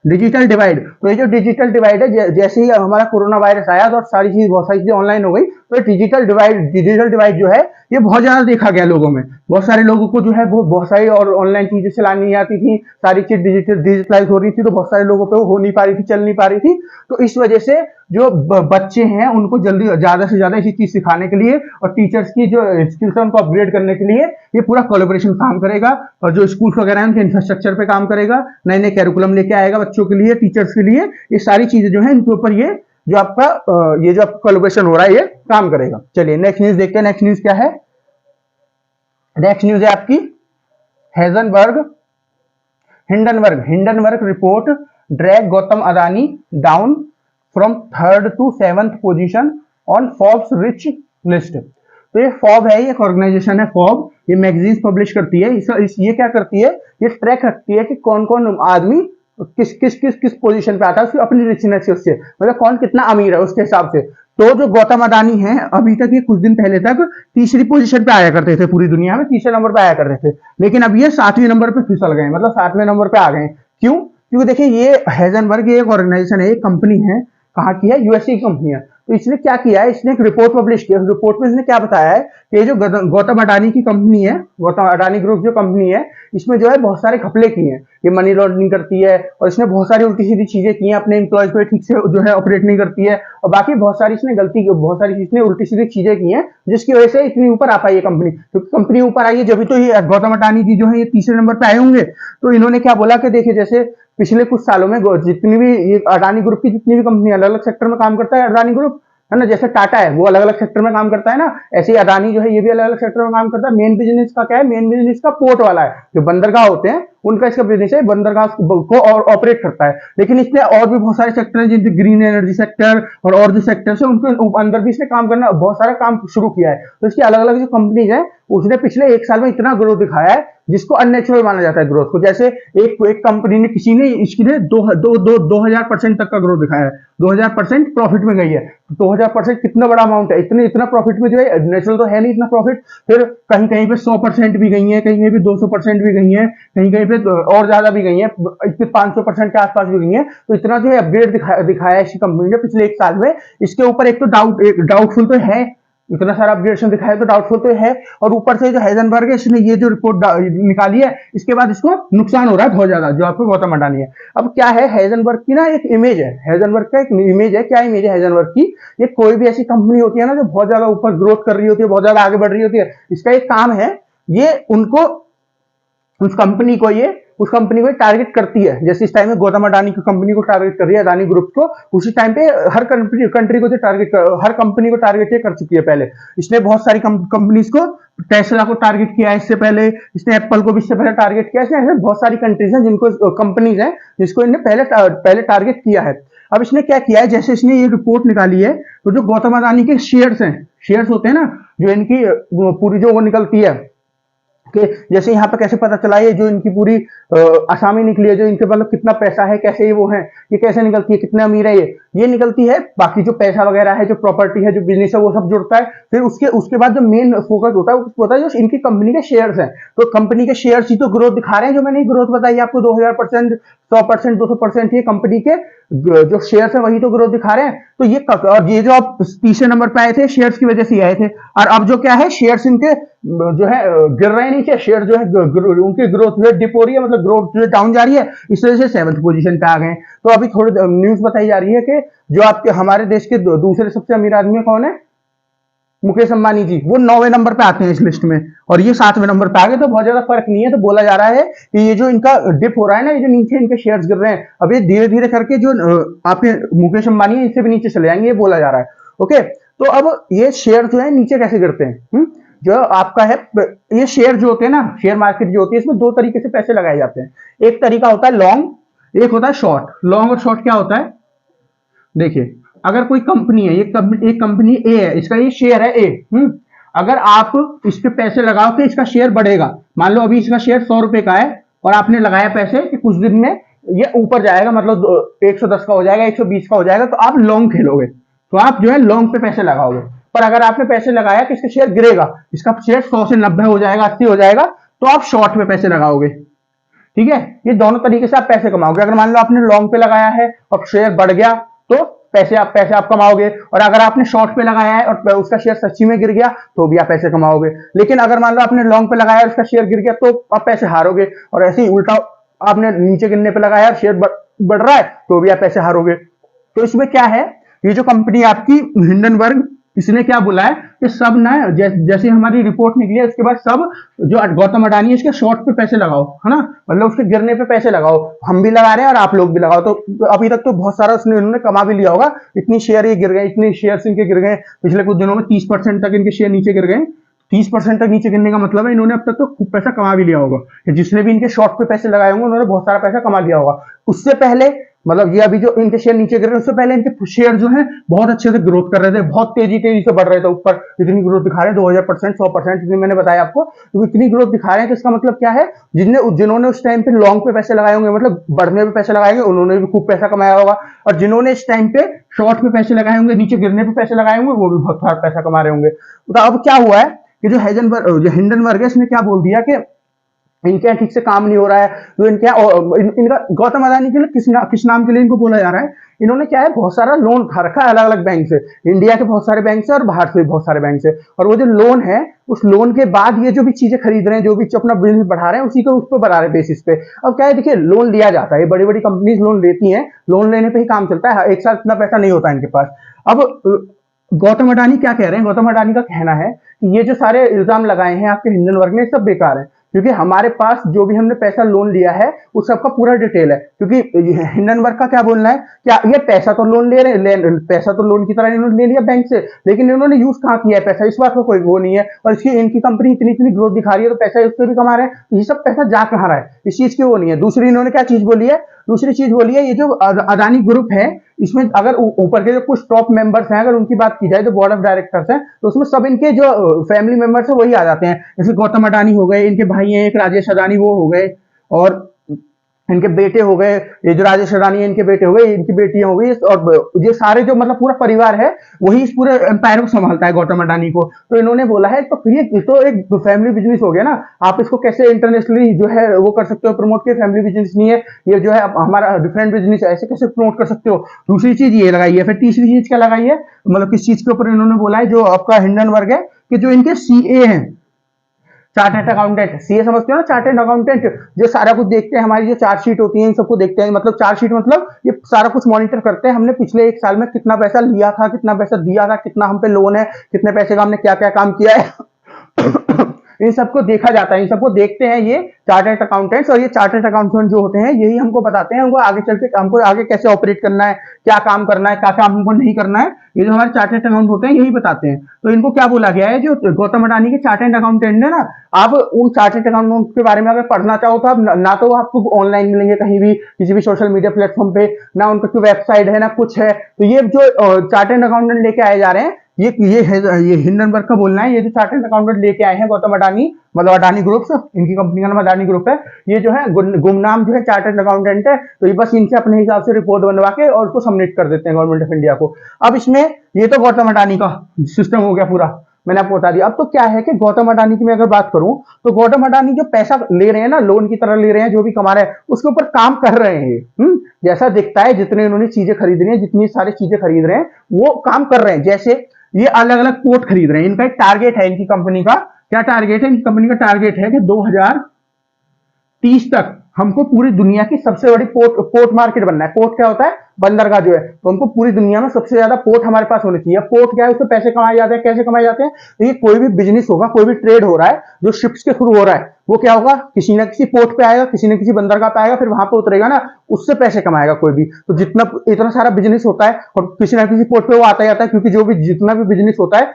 Speaker 1: डिजिटल डिवाइड। तो ये जो डिजिटल डिवाइड है, जैसे ही हमारा कोरोना वायरस आया तो सारी चीज, बहुत सारी चीजें ऑनलाइन हो गई, तो डिजिटल डिवाइड जो है ये बहुत ज्यादा देखा गया लोगों में। बहुत सारे लोगों को जो है बहुत सारी और ऑनलाइन चीजें चलानी नहीं आती थी, सारी चीज डिजिटलाइज हो रही थी, तो बहुत सारे लोगों पे वो हो नहीं पा रही थी, चल नहीं पा रही थी। तो इस वजह से जो बच्चे हैं उनको जल्दी ज्यादा से ज्यादा इसी चीज सिखाने के लिए और टीचर्स की जो स्किल्स है उनको अपग्रेड करने के लिए ये पूरा कोलैबोरेशन काम करेगा। और जो स्कूल वगैरह है उनके इंफ्रास्ट्रक्चर पे काम करेगा, नए नए कैरिकुलम लेके आएगा बच्चों के लिए, टीचर्स के लिए। ये सारी चीजें जो है इनके ऊपर ये जो आपका कोलैबोरेशन हो रहा है ये काम करेगा। चलिए नेक्स्ट न्यूज देखते हैं। नेक्स्ट न्यूज क्या है, नेक्स्ट न्यूज है आपकी Hindenburg report drag Gautam Adani down from 3rd to 7th position on Forbes rich list. तो ये फॉब है, ये एक ऑर्गेनाइजेशन है फॉब, ये मैगजीन्स पब्लिश करती है। ये क्या करती है, ये ट्रैक रखती है कि कौन कौन आदमी किस पोजीशन पे आता है, उसकी अपनी रिचनेस से, उससे मतलब कौन कितना अमीर है उसके हिसाब से। तो जो गौतम अदानी है अभी तक, ये कुछ दिन पहले तक तीसरी पोजीशन पे आया करते थे, पूरी दुनिया में तीसरे नंबर पे आया करते थे, लेकिन अब ये 7वें नंबर पे फिसल गए, मतलब 7वें नंबर पे आ गए। क्यों? क्योंकि देखिए ये हेजनबर्ग एक ऑर्गेनाइजेशन है, एक कंपनी है, कहाँ की है, यूएसए की कंपनी है। तो इसने क्या किया है, इसने एक रिपोर्ट पब्लिश किया। उस रिपोर्ट में इसने क्या बताया है कि ये जो गौतम अडानी की कंपनी है, गौतम अडानी ग्रुप जो कंपनी है, इसमें जो है बहुत सारे घपले किए हैं। ये मनी लॉन्ड्रिंग करती है और इसने बहुत सारी उल्टी सीधी चीजें की हैं, अपने एम्प्लॉयज को ठीक से जो है ऑपरेट नहीं करती है, और बाकी बहुत सारी इसने उल्टी सीधी चीजें की हैं, जिसकी वजह से इतनी ऊपर आ पाई है कंपनी। क्योंकि कंपनी ऊपर आई है जब तो ये गौतम अडानी जी जो है ये तीसरे नंबर पे आए होंगे। तो इन्होंने क्या बोला कि देखिए, जैसे पिछले कुछ सालों में जितनी भी ये अडानी ग्रुप की जितनी भी कंपनी अलग अलग सेक्टर में काम करता है, अडानी ग्रुप है ना, जैसे टाटा है वो अलग अलग सेक्टर में काम करता है ना, ऐसे ही अडानी जो है ये भी अलग अलग सेक्टर में काम करता है। मेन बिजनेस का क्या है, मेन बिजनेस का पोर्ट वाला है, जो बंदरगाह होते हैं उनका इसका बिजनेस है, बंदरगाह को और ऑपरेट करता है। लेकिन इसने और भी बहुत सारे सेक्टर हैं, जिनके ग्रीन एनर्जी सेक्टर और जो सेक्टर है उनके अंदर भी इसने काम करना, बहुत सारा काम शुरू किया है। तो इसकी अलग अलग जो कंपनीज है उसने पिछले एक साल में इतना ग्रोथ दिखाया है जिसको अननेचुरल माना जाता है ग्रोथ को। जैसे एक कंपनी ने किसी ने इसकी ने 2000% तक का ग्रोथ दिखाया है, 2000% प्रॉफिट में गई है। 2000% कितना बड़ा अमाउंट है, इतना प्रॉफिट में जो है नेचुरल तो है नहीं इतना प्रॉफिट। फिर कहीं कहीं पे 100% भी गई है, कहीं कहीं पे 200% भी गई है, कहीं कहीं पे और ज्यादा भी गई है, 500% के आसपास भी गई है। तो इतना जो है अपग्रेड दिखाया है इसी कंपनी ने पिछले एक साल में। इसके ऊपर एक तो डाउटफुल तो है, इतना सारा अपग्रेडेशन दिखाया तो डाउटफुल तो है, और ऊपर से जो हाइजेनबर्ग है इसने ये जो रिपोर्ट निकाली है इसके बाद इसको नुकसान हो रहा है बहुत ज्यादा, जो आपको गौतम अडानी है। अब क्या है, हाइजेनबर्ग की ना एक इमेज है, हाइजेनबर्ग का एक इमेज है। क्या इमेज है हाइजेनबर्ग की, ये कोई भी ऐसी कंपनी होती है ना जो बहुत ज्यादा ऊपर ग्रोथ कर रही होती है, बहुत ज्यादा आगे बढ़ रही होती है, इसका एक काम है, ये उनको उस कंपनी को टारगेट करती है। जैसे इस टाइम में गौतम अडानी की कंपनी को टारगेट कर रही है, अडानी ग्रुप को, उसी टाइम पे हर कंट्री को हर कंपनी को टारगेट कर चुकी है। पहले इसने बहुत सारी कंपनीज को, टेस्ला को टारगेट किया है इससे पहले, इसने एप्पल को भी इससे पहले टारगेट किया है। इसने बहुत सारी कंट्रीज हैं जिनको कंपनीज हैं जिसको इन्हें पहले टारगेट किया है। अब इसने क्या किया है, जैसे इसने ये रिपोर्ट निकाली है, तो जो गौतम अडानी के शेयर्स हैं, शेयर्स होते हैं ना, जो इनकी पूरी जो वो निकलती है कि जैसे यहाँ पे कैसे पता चला, ये जो इनकी पूरी असामी निकली है, जो इनके मतलब कितना पैसा है, कैसे ये वो है, ये कैसे निकलती है, कितने अमीर है ये निकलती है। बाकी जो पैसा वगैरह है, जो प्रॉपर्टी है, जो बिजनेस है, वो सब जुड़ता है। फिर उसके बाद जो मेन फोकस होता है वो होता है जो इनकी कंपनी के शेयर्स हैं। तो कंपनी के शेयर्स ही तो ग्रोथ दिखा रहे हैं, जो मैंने ग्रोथ बताई आपको 2000%, 100%, 200%, ये कंपनी के जो शेयर्स है वही तो ग्रोथ दिखा रहे हैं। तो ये जो आप तीसरे नंबर पे आए थे, शेयर्स की वजह से आए थे। और अब जो क्या है, शेयर्स इनके जो है गिर रहे हैं नीचे, शेयर जो है उनकी ग्रोथ रेट डिप हो रही है, मतलब ग्रोथ रेट डाउन जा रही है, इस वजह से 7th पोजीशन पे आ गए। तो अभी थोड़ी न्यूज बताई जा रही है कि जो आपके हमारे देश के दूसरे सबसे अमीर आदमी कौन है, मुकेश अंबानी जी, वो 9वें नंबर पे आते हैं इस लिस्ट में, और ये 7वें नंबर पे आ गए। तो बहुत ज्यादा फर्क नहीं है। तो बोला जा रहा है कि ये जो इनका डिप हो रहा है ना, ये जो नीचे इनके शेयर्स गिर रहे हैं, अब ये धीरे धीरे करके जो आपके मुकेश अंबानी है इससे भी नीचे चले जाएंगे, ये बोला जा रहा है। ओके, तो अब ये शेयर जो है नीचे कैसे गिरते हैं, जो आपका है, ये शेयर जो होते हैं ना, शेयर मार्केट जो होती है, इसमें दो तरीके से पैसे लगाए जाते हैं। एक तरीका होता है लॉन्ग, एक होता है शॉर्ट। लॉन्ग और शॉर्ट क्या होता है, देखिए, अगर कोई कंपनी है, एक कंपनी ए है, इसका ये शेयर है ए, अगर आप इस पे पैसे लगाओ तो इसका शेयर बढ़ेगा। मान लो अभी इसका शेयर 100 रुपए का है और आपने लगाया पैसे कि कुछ दिन में ये ऊपर जाएगा, मतलब 110 का हो जाएगा, 120 का हो जाएगा, तो आप लॉन्ग खेलोगे, तो आप जो है लॉन्ग पे पैसे लगाओगे। पर अगर आपने पैसे लगाया कि इसका शेयर गिरेगा, इसका शेयर 100 से 90 हो जाएगा, 80 हो जाएगा, तो आप शॉर्ट पे पैसे लगाओगे। ठीक है, ये दोनों तरीके से आप पैसे कमाओगे। अगर मान लो आपने लॉन्ग पे लगाया है और शेयर बढ़ गया तो पैसे आप कमाओगे, और अगर आपने शॉर्ट पे लगाया है और उसका शेयर सच्ची में गिर गया तो भी आप पैसे कमाओगे। लेकिन अगर मान लो आपने लॉन्ग पे लगाया और उसका शेयर गिर गया तो आप पैसे हारोगे, और ऐसे ही उल्टा आपने नीचे गिरने पे लगाया और शेयर बढ़ रहा है तो भी आप पैसे हारोगे। तो इसमें क्या है, ये जो कंपनी आपकी हिंडनबर्ग, इसने क्या बोला है कि सब ना, जैसे हमारी रिपोर्ट निकली है उसके बाद सब जो गौतम अडानी है इसके शॉर्ट पे पैसे लगाओ, है ना, मतलब उसके गिरने पे पैसे लगाओ। हम भी लगा रहे हैं और आप लोग भी लगाओ। तो अभी तक तो बहुत सारा इन्होंने कमा भी लिया होगा। इतनी शेयर ये गिर गए, इतने शेयर इनके गिर गए पिछले कुछ दिनों में, 30% तक इनके शेयर नीचे गिर गए। 30% तक नीचे गिरने का मतलब है इन्होंने अब तक तो खूब पैसा कमा भी लिया होगा। जिसने भी इनके शॉर्ट पे पैसे लगाए होंगे उन्होंने बहुत सारा पैसा कमा लिया होगा। उससे पहले, मतलब ये अभी जो इनके शेयर नीचे गिर रहे हैं, उससे पहले इनके शेयर जो है बहुत अच्छे से ग्रोथ कर रहे थे, बहुत तेजी से बढ़ रहे थे ऊपर। इतनी ग्रोथ दिखा रहे हैं 2000%, 100%, जितनी मैंने बताया आपको, तो इतनी ग्रोथ दिखा रहे हैं। तो इसका मतलब क्या है, जिन्होंने उस टाइम पे लॉन्ग पे पैसे लगाए होंगे, मतलब बढ़ने पे पैसे लगाएंगे, उन्होंने भी खूब पैसा कमाया होगा। और जिन्होंने इस टाइम पे शॉर्ट पे पैसे लगाए होंगे, नीचे गिरने पे पैसे लगाए होंगे, वो भी बहुत सारा पैसा कमा रहे होंगे। तो अब क्या हुआ है कि जो हिंडनबर्ग है इसने क्या बोल दिया कि इनके यहाँ ठीक से काम नहीं हो रहा है, तो इनके यहाँ इनका गौतम अदानी के लिए किस नाम के लिए इनको बोला जा रहा है, इन्होंने क्या है बहुत सारा लोन उठा रखा है अलग अलग बैंक से, इंडिया के बहुत सारे बैंक से और बाहर से भी बहुत सारे बैंक से, और वो जो लोन है उस लोन के बाद ये जो भी चीजें खरीद रहे हैं, जो भी अपना बिजनेस बढ़ा रहे हैं, उसी को उस पर बढ़ा रहे बेसिस पे। अब क्या है देखिए, लोन लिया जाता है, बड़ी बड़ी कंपनीज लोन लेती हैं, लोन लेने पे ही काम चलता है, एक साथ इतना पैसा नहीं होता इनके पास। अब गौतम अडानी क्या कह रहे हैं, गौतम अडानी का कहना है कि ये जो सारे इल्जाम लगाए हैं आपके हिंडन वर्ग ने, सब बेकार है, क्योंकि हमारे पास जो भी हमने पैसा लोन लिया है उस सबका पूरा डिटेल है। क्योंकि हिंडन वर्ग का क्या बोलना है, क्या ये पैसा तो लोन ले रहे हैं, पैसा तो लोन की तरह इन्होंने ले लिया बैंक से, लेकिन इन्होंने यूज कहाँ किया है पैसा, इस बात का कोई वो नहीं है। और इसकी इनकी कंपनी इतनी इतनी ग्रोथ दिखा रही है, तो पैसा उससे भी कमा रहे हैं, ये सब पैसा जा कहाँ रहा है, इस चीज की वो नहीं है। दूसरी इन्होंने क्या चीज बोली है, दूसरी चीज बोली है, ये जो अदानी ग्रुप है, इसमें अगर ऊपर के जो कुछ टॉप मेंबर्स हैं, अगर उनकी बात की जाए, जो बोर्ड ऑफ डायरेक्टर्स हैं, तो उसमें सब इनके जो फैमिली मेंबर्स है वही आ जाते हैं। जैसे गौतम अडानी हो गए, इनके भाई हैं एक राजेश अडानी, वो हो गए, और इनके बेटे हो गए, ये जो राजेश अडानी है इनके बेटे हो गए, इनकी बेटियां हो गई, और ये सारे जो मतलब पूरा परिवार है वही इस पूरे एम्पायर को संभालता है गौतम अडानी को। तो इन्होंने बोला है तो फिर ये तो एक फैमिली बिजनेस हो गया ना, आप इसको कैसे इंटरनेशनली जो है वो कर सकते हो प्रमोट के, फैमिली बिजनेस नहीं है ये, जो है हमारा डिफरेंट बिजनेस है, ऐसे कैसे प्रमोट कर सकते हो। दूसरी चीज ये लगाई है। फिर तीसरी चीज क्या लगाई है, मतलब किस चीज के ऊपर इन्होंने बोला है, जो आपका हिंडन वर्ग है, कि जो इनके सीए हैं, चार्टर्ड अकाउंटेंट, सीए समझते हो ना, चार्टर्ड अकाउंटेंट, जो सारा कुछ देखते हैं, हमारी जो चार्जशीट होती है इन सबको देखते हैं, मतलब चार्जशीट मतलब ये सारा कुछ मॉनिटर करते हैं, हमने पिछले एक साल में कितना पैसा लिया था, कितना पैसा दिया था, कितना हम पे लोन है, कितने पैसे का हमने क्या क्या काम किया है इन सबको देखा जाता है, इन सबको देखते हैं ये चार्टर्ड अकाउंटेंट्स। और ये चार्टर्ड अकाउंटेंट जो होते हैं यही हमको बताते हैं हमको आगे चल के, हमको आगे कैसे ऑपरेट करना है, क्या काम करना है, क्या काम हमको नहीं करना है, ये जो हमारे चार्टर्ड अकाउंट होते हैं यही बताते हैं। तो इनको क्या बोला गया है, जो गौतम अडानी के चार्टर्ड अकाउंटेंट है ना, आप उन चार्टर्ड अकाउंटेंट के बारे में अगर पढ़ना चाहो तो आप ना तो आपको ऑनलाइन मिलेंगे कहीं भी, किसी भी सोशल मीडिया प्लेटफॉर्म पे, ना उनका कोई वेबसाइट है ना कुछ है। तो ये जो चार्टर्ड अकाउंटेंट लेके आए जा रहे हैं, ये हिंडनबर्ग का बोलना है, ये जो चार्टर्ड अकाउंटेंट लेके आए हैं गौतम अडानी, मतलब अडानी ग्रुप, इनकी कंपनी का नाम अडानी ग्रुप है, ये जो है गुमनाम जो है चार्टर्ड अकाउंटेंट है, तो ये बस इनसे अपने हिसाब से रिपोर्ट बनवा के और उसको सबमिट कर देते हैं गवर्नमेंट ऑफ इंडिया को। अब इसमें ये तो गौतम अडानी का सिस्टम हो गया पूरा, मैंने आपको बता दिया। अब तो क्या है कि गौतम अडानी की मैं अगर बात करूं, तो गौतम अडानी जो पैसा ले रहे हैं ना, लोन की तरह ले रहे हैं, जो भी कमा रहे हैं उसके ऊपर काम कर रहे हैं। जैसा दिखता है, जितने इन्होंने चीजें खरीद रही हैं, जितनी सारी चीजें खरीद रहे हैं वो काम कर रहे हैं। जैसे ये अलग अलग पोर्ट खरीद रहे हैं, इनका एक टारगेट है, इनकी कंपनी का क्या टारगेट है, इनकी कंपनी का टारगेट है कि 2030 तक हमको पूरी दुनिया की सबसे बड़ी पोर्ट मार्केट बनना है। पोर्ट क्या होता है, बंदरगाह जो है, तो हमको पूरी दुनिया में सबसे ज्यादा पोर्ट हमारे पास होने चाहिए। पोर्ट क्या है, उससे पैसे कमाए जाते हैं, कैसे कमाए जाते हैं, तो ये कोई भी बिजनेस होगा, कोई भी ट्रेड हो रहा है जो शिप्स के थ्रू हो रहा है, वो क्या होगा, किसी ना किसी पोर्ट पे आएगा, किसी न किसी बंदरगाह पे आएगा, फिर वहां पे उतरेगा ना, उससे पैसे कमाएगा कोई भी। तो जितना इतना सारा बिजनेस होता है और किसी ना किसी पोर्ट पे वो आता ही आता है, क्योंकि जो भी जितना भी बिजनेस होता है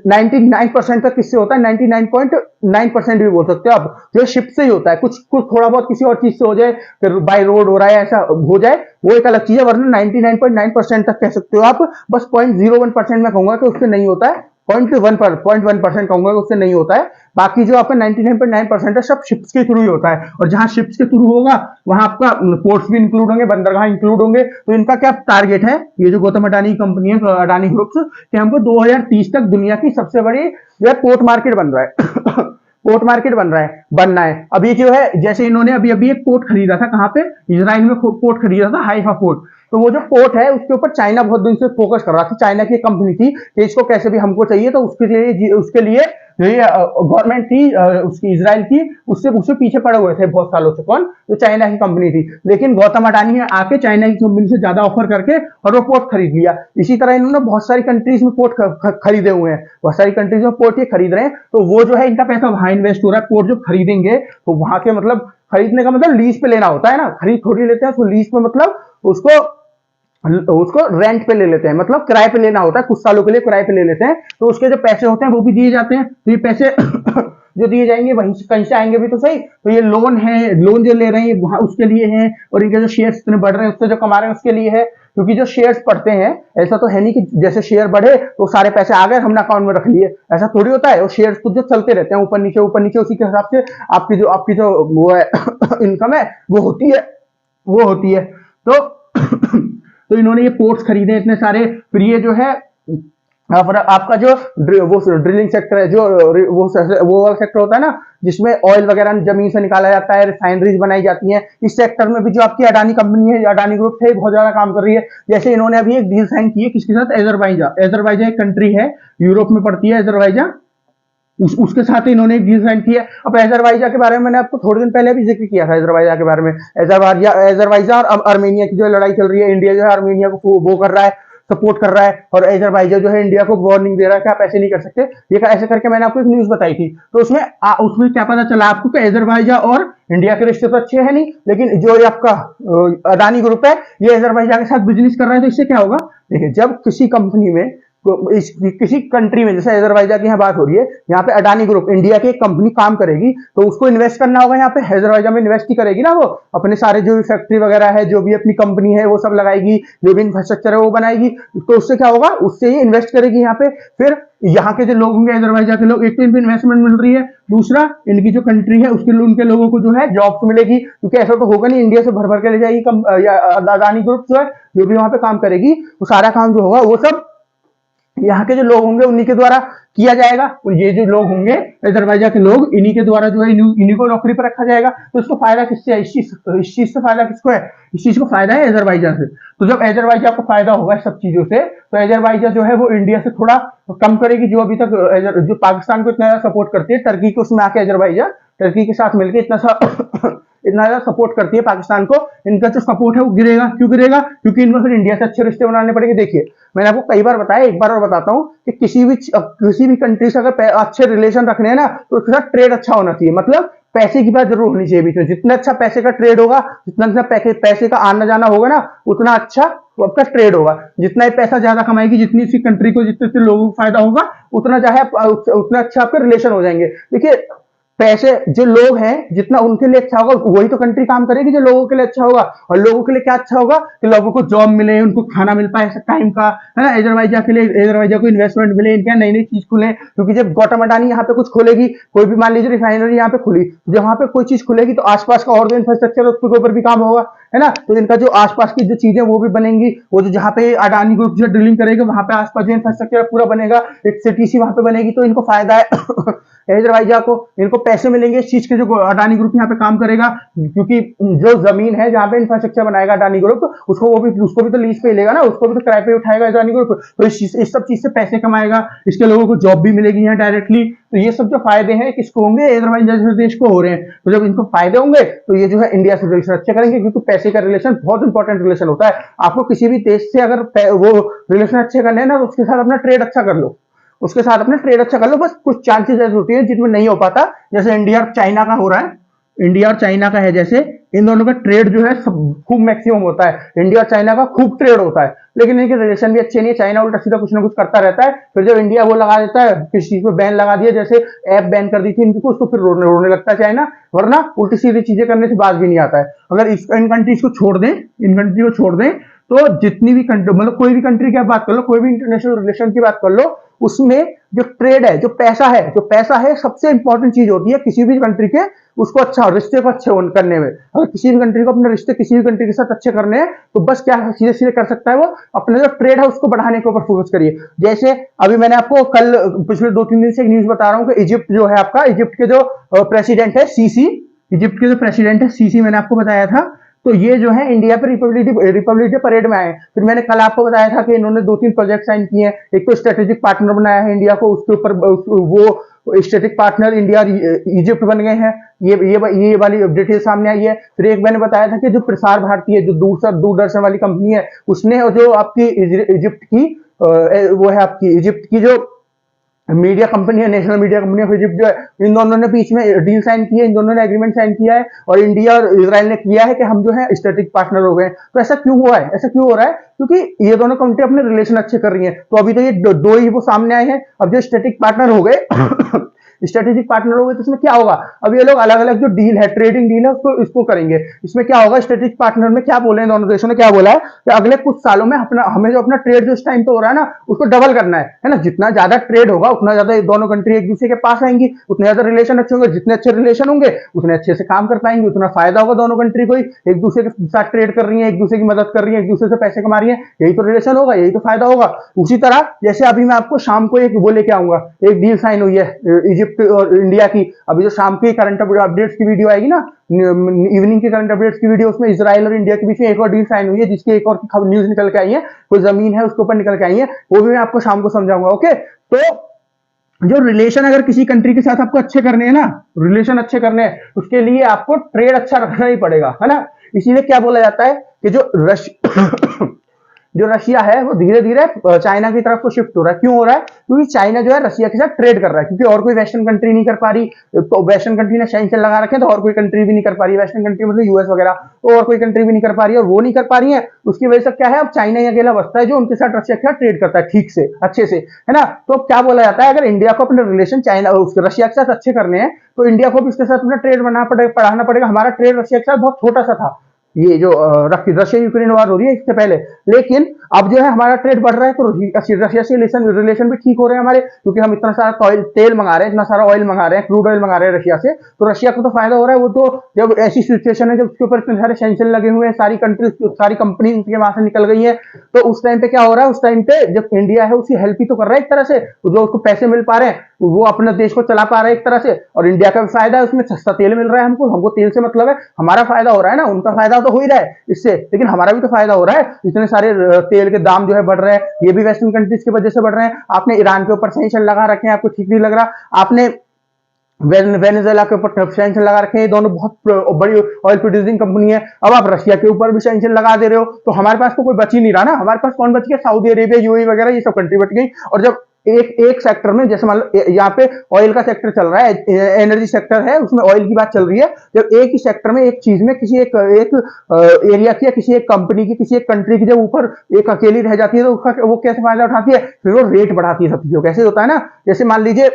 Speaker 1: 99% तक किससे होता है, 99.9% भी बोल सकते हो आप, जो शिप से ही होता है। कुछ कुछ थोड़ा बहुत किसी और चीज से हो जाए, फिर बाय रोड हो रहा है, ऐसा हो जाए, वो एक अलग चीज है, वरना 99.9% तक कह सकते हो आप। बस 0.01% में कहूंगा कि उससे नहीं होता है, 0.1% कहूंगा कि उससे नहीं होता है। बाकी जो आपका 99.9% है सब शिप्स के थ्रू ही होता है, और जहां शिप्स के थ्रू होगा वहां आपका पोर्ट्स भी इंक्लूड होंगे, बंदरगाह इंक्लूड होंगे। तो इनका क्या टारगेट है, ये जो गौतम अडानी कंपनी है, अडानी ग्रुप्स, कि हमको 2030 तक दुनिया की सबसे बड़ी जो है पोर्ट मार्केट बन रहा है पोर्ट मार्केट बनना है। अभी जो है, जैसे इन्होंने अभी अभी एक पोर्ट खरीदा था, कहां पे, इजराइल में पोर्ट खरीदा था, हाइफा पोर्ट। तो वो जो पोर्ट है उसके ऊपर चाइना बहुत दिन से फोकस कर रहा था, चाइना की कंपनी थी कि इसको कैसे भी हमको चाहिए, तो उसके लिए जो ये गवर्नमेंट थी उसकी इजराइल की, उससे पीछे पड़े हुए थे बहुत सालों से। कौन, जो चाइना की कंपनी थी। लेकिन गौतम अडानी ने आके चाइना की कंपनी से ज्यादा ऑफर करके और वो पोर्ट खरीद लिया। इसी तरह इन्होंने बहुत सारी कंट्रीज में पोर्ट खरीदे हुए हैं, बहुत सारी कंट्रीज में पोर्ट ये खरीद रहे हैं। तो वो जो है इनका पैसा वहां इन्वेस्ट हो रहा है। पोर्ट जो खरीदेंगे तो वहां के, मतलब खरीदने का मतलब लीज पे लेना होता है ना, खरीद थोड़ी लेते हैं उसको, लीज पे मतलब उसको रेंट पे ले लेते हैं, मतलब किराए पे लेना होता है, कुछ सालों के लिए किराए पे ले लेते हैं। तो उसके जो पैसे होते हैं वो भी दिए जाते हैं। तो ये पैसे जो दिए जाएंगे वहीं से कहीं से आएंगे भी तो सही। तो ये लोन है, लोन जो ले रहे हैं वहां उसके लिए है, और इनके जो शेयर्स इतने बढ़ रहे हैं उससे जो कमा रहे हैं उसके लिए है। क्योंकि जो शेयर्स पड़ते हैं, ऐसा तो है नहीं कि जैसे शेयर बढ़े तो सारे पैसे आ गए हमने अकाउंट में रख लिए, ऐसा थोड़ी होता है। वो शेयर्स तो जो चलते रहते हैं ऊपर नीचे, उसी के हिसाब से आपकी जो वो है इनकम है वो होती है। तो इन्होंने ये पोर्ट्स खरीदे इतने सारे। फिर ये जो है पर आपका जो वो ड्रिलिंग सेक्टर है, जो वो वाला सेक्टर होता है ना, जिसमें ऑयल वगैरह जमीन से निकाला जाता है, रिफाइनरीज बनाई जाती हैं, इस सेक्टर में भी जो आपकी अडानी कंपनी है, अडानी ग्रुप है, बहुत ज्यादा काम कर रही है। जैसे इन्होंने अभी एक डील साइन की है किसके साथ, अजरबैजान। अजरबैजान एक कंट्री है, यूरोप में पड़ती है अजरबैजान, उसके साथ इन्होंने एक डील साइन किया। अब अजरबैजान के बारे में मैंने आपको थोड़े दिन पहले भी जिक्र किया था, अजरबैजान के बारे में। अजरबैजान और अर्मेनिया की जो लड़ाई चल रही है, इंडिया जो है अर्मेनिया को वो कर रहा है, सपोर्ट कर रहा है, और अजरबैजान जो है इंडिया को वार्निंग दे रहा है कि आप ऐसे नहीं कर सकते। ये ऐसे करके मैंने आपको एक न्यूज बताई थी, तो उसमें क्या पता चला आपको कि अजरबैजान और इंडिया के रिश्ते तो अच्छे हैं नहीं, लेकिन जो ये आपका अदानी ग्रुप है, ये अजरबैजान के साथ बिजनेस कर रहा है। तो इससे क्या होगा, देखिए जब किसी कंपनी में किसी कंट्री में, जैसे अजरबैजान की यहाँ बात हो रही है, यहाँ पे अडानी ग्रुप इंडिया की एक कंपनी काम करेगी, तो उसको इन्वेस्ट करना होगा यहाँ पे। अजरबैजान में इन्वेस्ट ही करेगी ना, वो अपने सारे जो भी फैक्ट्री वगैरह है, जो भी अपनी कंपनी है वो सब लगाएगी, जो भी इंफ्रास्ट्रक्चर है वो बनाएगी। तो उससे क्या होगा, उससे ही इन्वेस्ट करेगी यहाँ पे। फिर यहाँ के जो लोग होंगे अजरबैजान के लोग, एक तो इनको इन्वेस्टमेंट मिल रही है, दूसरा इनकी जो कंट्री है उसके उनके लोगों को जो है जॉब्स मिलेगी, क्योंकि ऐसा तो होगा नहीं इंडिया से भर भर के ले जाएगी अदानी ग्रुप जो है, जो भी वहां पे काम करेगी, वो सारा काम जो होगा वो सब यहाँ के जो लोग होंगे उन्हीं के द्वारा किया जाएगा। ये जो लोग होंगे अजरबैजान के लोग, इन्हीं के द्वारा जो है इन्हीं को नौकरी पर रखा जाएगा। तो इसको फायदा किससे है, इस चीज से फायदा किसको है, इस चीज को फायदा है अजरबैजान से। तो जब अजरबैजान को फायदा होगा सब चीजों से, तो अजरबैजान जो है वो इंडिया से थोड़ा कम करेगी। जो अभी तक जो पाकिस्तान को इतना ज्यादा सपोर्ट करती है, टर्की को उसमें आके अजरबैजान टर्की के साथ मिलकर इतना ज्यादा सपोर्ट करती है पाकिस्तान को, इनका जो सपोर्ट है वो गिरेगा। क्यों गिरेगा, क्योंकि इनको फिर इंडिया से अच्छे रिश्ते बनाने पड़ेंगे। देखिए मैंने आपको कई बार बताया, एक बार और बताता हूँ कि किसी भी कंट्री से अगर अच्छे रिलेशन रखने हैं ना, तो उसके साथ ट्रेड अच्छा होना चाहिए। मतलब पैसे की बात जरूर होनी चाहिए बीच में। जितना अच्छा पैसे का ट्रेड होगा, जितना अच्छा पैसे का आना जाना होगा ना, उतना अच्छा आपका ट्रेड होगा। जितना ही पैसा ज्यादा कमाएगी, जितनी सी कंट्री को, जितने लोगों को फायदा होगा, उतना चाहे उतना अच्छा आपके रिलेशन हो जाएंगे। देखिए पैसे जो लोग हैं, जितना उनके लिए अच्छा होगा वही तो कंट्री काम करेगी जो लोगों के लिए अच्छा होगा। और लोगों के लिए क्या अच्छा होगा कि लोगों को जॉब मिले, उनको खाना मिल पाए टाइम का, है ना। अजरबैजान के लिए, अजरबैजान को इन्वेस्टमेंट मिले, इनके नई नई चीज खुले। क्योंकि जब गौतम अडानी यहाँ पे कुछ खोलेगी, कोई भी मान लीजिए रिफाइनरी यहाँ पे खुली, जब वहां पे कोई चीज खुलेगी तो आसपास का और जो इंफ्रास्ट्रक्चर उसके ऊपर भी काम होगा, है ना। तो इनका जो आसपास की जो चीजें वो भी बनेंगी, वो जो जहाँ पे अडानी ग्रुप जो ड्रिलिंग करेगा वहां पे आसपास जो इंफ्रास्ट्रक्चर पूरा बनेगा, एक सिटी सी वहां पे बनेगी, तो इनको फायदा है अजरबैजान को, इनको पैसे मिलेंगे इस चीज के, जो अडानी ग्रुप यहाँ पे काम करेगा। क्योंकि जो जमीन है जहां पे इंफ्रास्ट्रक्चर बनाएगा अडानी ग्रुप, उसको भी तो लीज पे लेगा ना, उसको भी तो किराए पे उठाएगा अडानी ग्रुप। तो इस सब चीज से पैसे कमाएगा, इसके लोगों को जॉब भी मिलेगी यहाँ डायरेक्टली। तो ये सब जो फायदे हैं किसको होंगे, अजरबैजान जैसे देश को हो रहे हैं। तो जब इनको फायदे होंगे तो ये जो है इंडिया से रिलेशन अच्छे करेंगे, क्योंकि पैसे का रिलेशन बहुत इंपॉर्टेंट रिलेशन होता है। आपको किसी भी देश से अगर वो रिलेशन अच्छे करने हैं ना, तो उसके साथ अपना ट्रेड अच्छा कर लो, उसके साथ अपने ट्रेड अच्छा कर लो। बस कुछ चांसेस ऐसे होती है जिनमें नहीं हो पाता, जैसे इंडिया और चाइना का हो रहा है, इंडिया और चाइना का है जैसे, इन दोनों का ट्रेड जो है सब खूब मैक्सिमम होता है, इंडिया और चाइना का खूब ट्रेड होता है, लेकिन इनके रिलेशन भी अच्छे नहीं है। चाइना उल्टा सीधा कुछ ना कुछ करता रहता है, फिर जब इंडिया वो लगा देता है, किसी चीज पे बैन लगा दिया, जैसे ऐप बैन कर दी थी इनकी कुछ, तो फिर रोने लगता है चाइना। वरना उल्टी सीधी चीजें करने से बात भी नहीं आता है। अगर इन कंट्रीज को छोड़ दें, इन कंट्री को छोड़ दें, तो जितनी भी कंट्री, मतलब कोई भी कंट्री की बात कर लो, कोई भी इंटरनेशनल रिलेशन की बात कर लो, उसमें जो ट्रेड है, जो पैसा है सबसे इंपॉर्टेंट चीज होती है किसी भी कंट्री के, उसको अच्छा रिश्ते को अच्छे करने में। अगर किसी भी कंट्री को अपने रिश्ते किसी भी कंट्री के साथ अच्छे करने हैं, तो बस क्या सीधे सीधे कर सकता है वो, अपने जो ट्रेड है उसको बढ़ाने के ऊपर फोकस करिए। जैसे अभी मैंने आपको कल पिछले 2-3 दिन से एक न्यूज बता रहा हूँ कि इजिप्ट जो है आपका, इजिप्ट के जो प्रेसिडेंट है सीसी, इजिप्ट के जो प्रेसिडेंट है सीसी, मैंने आपको बताया था, तो ये जो है इंडिया पे रिपब्लिक डे परेड में आए। फिर मैंने कल आपको बताया था कि इन्होंने 2-3 प्रोजेक्ट साइन किए हैं। एक तो स्ट्रेटेजिक पार्टनर बनाया है इंडिया को, उसके ऊपर वो स्ट्रेटेजिक पार्टनर इंडिया इजिप्ट बन गए हैं। ये वाली डिटेल सामने आई है। फिर एक मैंने बताया था कि जो प्रसार भारती है, जो दूरदर्शन वाली कंपनी है, उसने जो आपकी इजिप्ट की वो है आपकी इजिप्ट की जो मीडिया कंपनी है, national media company of Egypt जो है, इन दोनों ने बीच में डील साइन की है, इन दोनों ने एग्रीमेंट साइन किया है, और इंडिया और इजराइल ने किया है कि हम जो है स्ट्रेटेजिक पार्टनर हो गए। तो ऐसा क्यों हुआ है, ऐसा क्यों हो रहा है, क्योंकि ये दोनों कंट्री अपने रिलेशन अच्छे कर रही हैं। तो अभी तो ये दो ही वो सामने आए हैं। अब जो स्ट्रेटेजिक पार्टनर हो गए स्ट्रेटेजिक पार्टनर हो गए तो इसमें क्या होगा, अब ये लोग अलग अलग जो डील है, ट्रेडिंग डील है, उसको इसको करेंगे। इसमें क्या होगा, स्ट्रेटेजिक पार्टनर में क्या बोले हैं दोनों देशों ने, क्या बोला है कि अगले कुछ सालों में अपना हमें जो अपना ट्रेड जो इस टाइम पे हो रहा है ना उसको डबल करना है ना। जितना ज्यादा ट्रेड होगा उतना ज्यादा दोनों कंट्री एक दूसरे के पास आएंगी, उतने ज्यादा रिलेशन अच्छे होंगे, जितने अच्छे रिलेशन होंगे उतने अच्छे से काम कर पाएंगे, उतना फायदा होगा दोनों कंट्री को ही। एक दूसरे के साथ ट्रेड कर रही है, एक दूसरे की मदद कर रही है, एक दूसरे से पैसे कमा रही है, यही तो रिलेशन होगा, यही तो फायदा होगा। उसी तरह जैसे अभी मैं आपको शाम को एक वो लेके आऊंगा, एक डील साइन हुई है इजिप्ट और इंडिया की। अभी जो शाम की करंट अपडेट्स की वीडियो आएगी ना, इवनिंग के करंट अपडेट्स की वीडियो, उसमें इजराइल और इंडिया के बीच में एक और डील साइन हुई है, जिसकी एक और न्यूज निकल के आई है, कोई जमीन है उसके ऊपर निकल के आई है, वो भी मैं आपको शाम को समझाऊंगा। ओके, तो जो रिलेशन अगर किसी कंट्री के साथ आपको अच्छे करने हैं ना, रिलेशन अच्छे करने हैं, उसके लिए आपको ट्रेड अच्छा रखना ही पड़ेगा, है ना। इसीलिए क्या बोला जाता है कि जो रशिया है वो धीरे धीरे चाइना की तरफ को शिफ्ट हो रहा है। क्यों हो रहा है, क्योंकि चाइना जो है रशिया के साथ ट्रेड कर रहा है, क्योंकि और कोई वेस्टर्न कंट्री नहीं कर पा रही। तो वेस्टर्न कंट्री ने सैंक्शन लगा रखे हैं, तो और कोई कंट्री भी नहीं कर पा रही, वेस्टर्न कंट्री मतलब यूएस वगैरह, तो और कोई कंट्री भी नहीं कर पा रही है, और वो नहीं कर पा रही है, उसकी वजह से क्या है, अब चाइना ही अकेला बचता है जो उनके साथ रशिया के साथ ट्रेड करता है ठीक से, अच्छे से, है ना। तो क्या बोला जाता है, अगर इंडिया को अपने रिलेशन चाइना रशिया के साथ अच्छे करने हैं तो इंडिया को भी इसके साथ अपना ट्रेड बढ़ाना पड़ेगा। हमारा ट्रेड रशिया के साथ बहुत छोटा सा था, ये जो रशिया यूक्रेन वार हो रही है इससे पहले, लेकिन अब जो है हमारा ट्रेड बढ़ रहा है, तो रशिया से रिलेशन भी ठीक हो रहे हैं हमारे, क्योंकि हम इतना सारा तेल मंगा रहे हैं, इतना सारा ऑयल मंगा रहे हैं, क्रूड ऑयल मंगा रहे हैं रशिया से, तो रशिया को तो फायदा हो रहा है। वो तो जब ऐसी सिचुएशन है जब उसके ऊपर इतने सारे सैंक्शन लगे हुए हैं, सारी कंट्रीज सारी कंपनी उनके वहां से निकल गई है, तो उस टाइम पे क्या हो रहा है, उस टाइम पे जब इंडिया है उसकी हेल्प ही तो कर रहा है एक तरह से, जो उसको पैसे मिल पा रहे हैं वो अपने देश को चला पा रहा है एक तरह से, और इंडिया का भी फायदा है, उसमें सस्ता तेल मिल रहा है हमको तेल से मतलब है, हमारा फायदा हो रहा है ना, उनका फायदा तो हो ही रहा है इससे, लेकिन हमारा भी तो फायदा हो रहा है। इतने सारे तेल के दाम जो है बढ़ रहे हैं, ये भी वेस्टर्न कंट्रीज की वजह से बढ़ रहे हैं। आपने ईरान के ऊपर सैंक्शन लगा रखे हैं, आपको ठीक नहीं लग रहा, आपने वेनेजुएला के ऊपर सैंक्शन लगा रखे हैं, दोनों बहुत बड़ी ऑयल प्रोड्यूसिंग कंपनी है, अब आप रशिया के ऊपर भी सैंक्शन लगा दे रहे हो, तो हमारे पास तो कोई बच ही नहीं रहा ना। हमारे पास कौन बच गया, सऊदी अरेबिया, यूएई वगैरह, ये सब कंट्री बच गई। और जब एक सेक्टर में, जैसे मान लो यहाँ पे ऑयल का सेक्टर चल रहा है, एनर्जी सेक्टर है, उसमें ऑयल की बात चल रही है, जब एक ही सेक्टर में एक चीज में किसी एक एरिया की या किसी एक कंपनी की, किसी एक कंट्री की जब ऊपर एक अकेली रह जाती है, तो उसका वो कैसे फायदा उठाती है, फिर वो रेट बढ़ाती है सब चीजों। कैसे होता है ना, जैसे मान लीजिए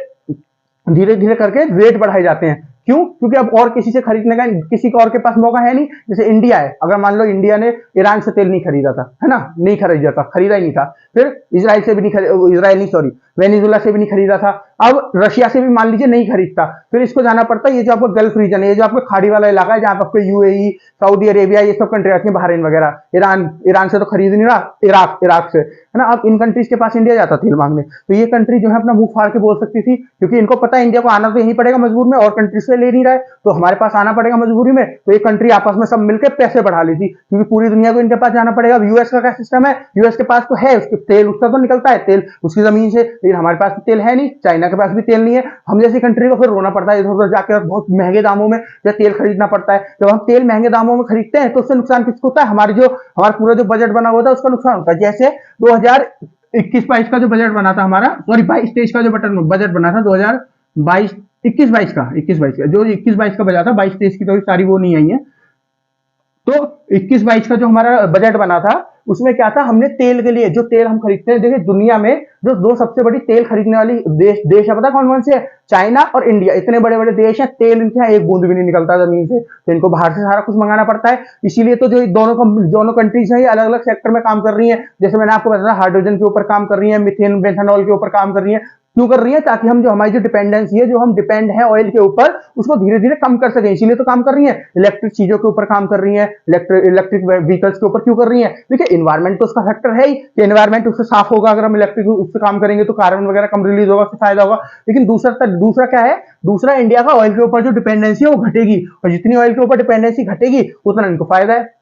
Speaker 1: धीरे धीरे करके रेट बढ़ाए जाते हैं, क्यों, क्योंकि अब और किसी से खरीदने का किसी और के पास मौका है नहीं। जैसे इंडिया है, अगर मान लो इंडिया ने ईरान से तेल नहीं खरीदा था, है ना, नहीं खरीदा था, खरीदा ही नहीं था, फिर इजराइल से भी नहीं इजराइल नहीं सॉरी वेनेजुएला से भी नहीं खरीदा था, अब रशिया से भी मान लीजिए नहीं खरीदता, फिर इसको जाना पड़ता है, ये जो आपका गल्फ रीजन है, ये जो आपका खाड़ी वाला इलाका है, जहां पर आपको यूएई, सऊदी अरेबिया, ये सब कंट्री आती है, बहरीन वगैरह, ईरान से तो खरीद नहीं रहा, इराक से, है ना। अब इन कंट्रीज के पास इंडिया जाता तेल मांगने, तो ये कंट्री जो है अपना मुंह फाड़ के बोल सकती थी, क्योंकि इनको पता है इंडिया को आना तो यहीं पड़ेगा मजबूर में, और कंट्री से ले नहीं रहा है, तो हमारे पास आना पड़ेगा मजबूरी में, तो ये कंट्री आपस में सब मिलकर पैसे बढ़ा ली थी, क्योंकि पूरी दुनिया को इनके पास जाना पड़ेगा। यूएस का क्या सिस्टम है, यूएस के पास तो है, उसके तेल उसका तो निकलता है तेल उसकी जमीन से, लेकिन हमारे पास तो तेल है नहीं, चाइना के पास भी तेल नहीं है, हम जैसी कंट्री को फिर रोना पड़ता है इधर उधर जाकर, बहुत महंगे दामों में जो तेल खरीदना पड़ता है। जब हम तेल महंगे दामों में खरीदते हैं तो उससे नुकसान किसको होता है, हमारा पूरा जो बजट बना हुआ था उसका नुकसान होता है। जैसे 2021-22 का जो बजट बना था हमारा, सॉरी 22-23 का जो बजट बना था, 2022 21-22 का जो 21-22 का बजा था, 22-23 की तो सारी वो नहीं आई है, तो 21-22 का जो हमारा बजट बना था उसमें क्या था, हमने तेल के लिए जो तेल हम खरीदते हैं, देखिए दुनिया में जो दो सबसे बड़ी तेल खरीदने वाली देश है, पता कौन कौन से है, चाइना और इंडिया। इतने बड़े बड़े देश हैं, तेल इनके यहाँ एक बूंद भी नहीं निकलता जमीन से, तो इनको बाहर से सारा कुछ मंगाना पड़ता है। इसीलिए तो जो दोनों कंट्रीज हैं ये अलग अलग सेक्टर में काम कर रही हैं। जैसे मैंने आपको बताया हाइड्रोजन के ऊपर काम कर रही है, मिथेन मेथनॉल के ऊपर काम कर रही है, क्यों कर रही है, ताकि हम जो हमारी जो डिपेंडेंसी है, जो हम डिपेंड है ऑयल के ऊपर, उसको धीरे धीरे कम कर सकें, इसीलिए तो काम कर रही है। इलेक्ट्रिक चीजों के ऊपर काम कर रही है, इलेक्ट्रिक व्हीकल्स के ऊपर क्यों कर रही है, देखिए इन्वायरमेंट तो उसका फैक्टर है ही, कि इन्वायरमेंट उससे साफ होगा, अगर हम इलेक्ट्रिक उससे काम करेंगे तो कार्बन वगैरह कम रिलीज होगा, उससे फायदा होगा। लेकिन दूसरा क्या है, दूसरा इंडिया का ऑयल के ऊपर जो डिपेंडेंसी है वो घटेगी, और जितनी ऑयल के ऊपर डिपेंडेंसी घटेगी उतना इनको फायदा है।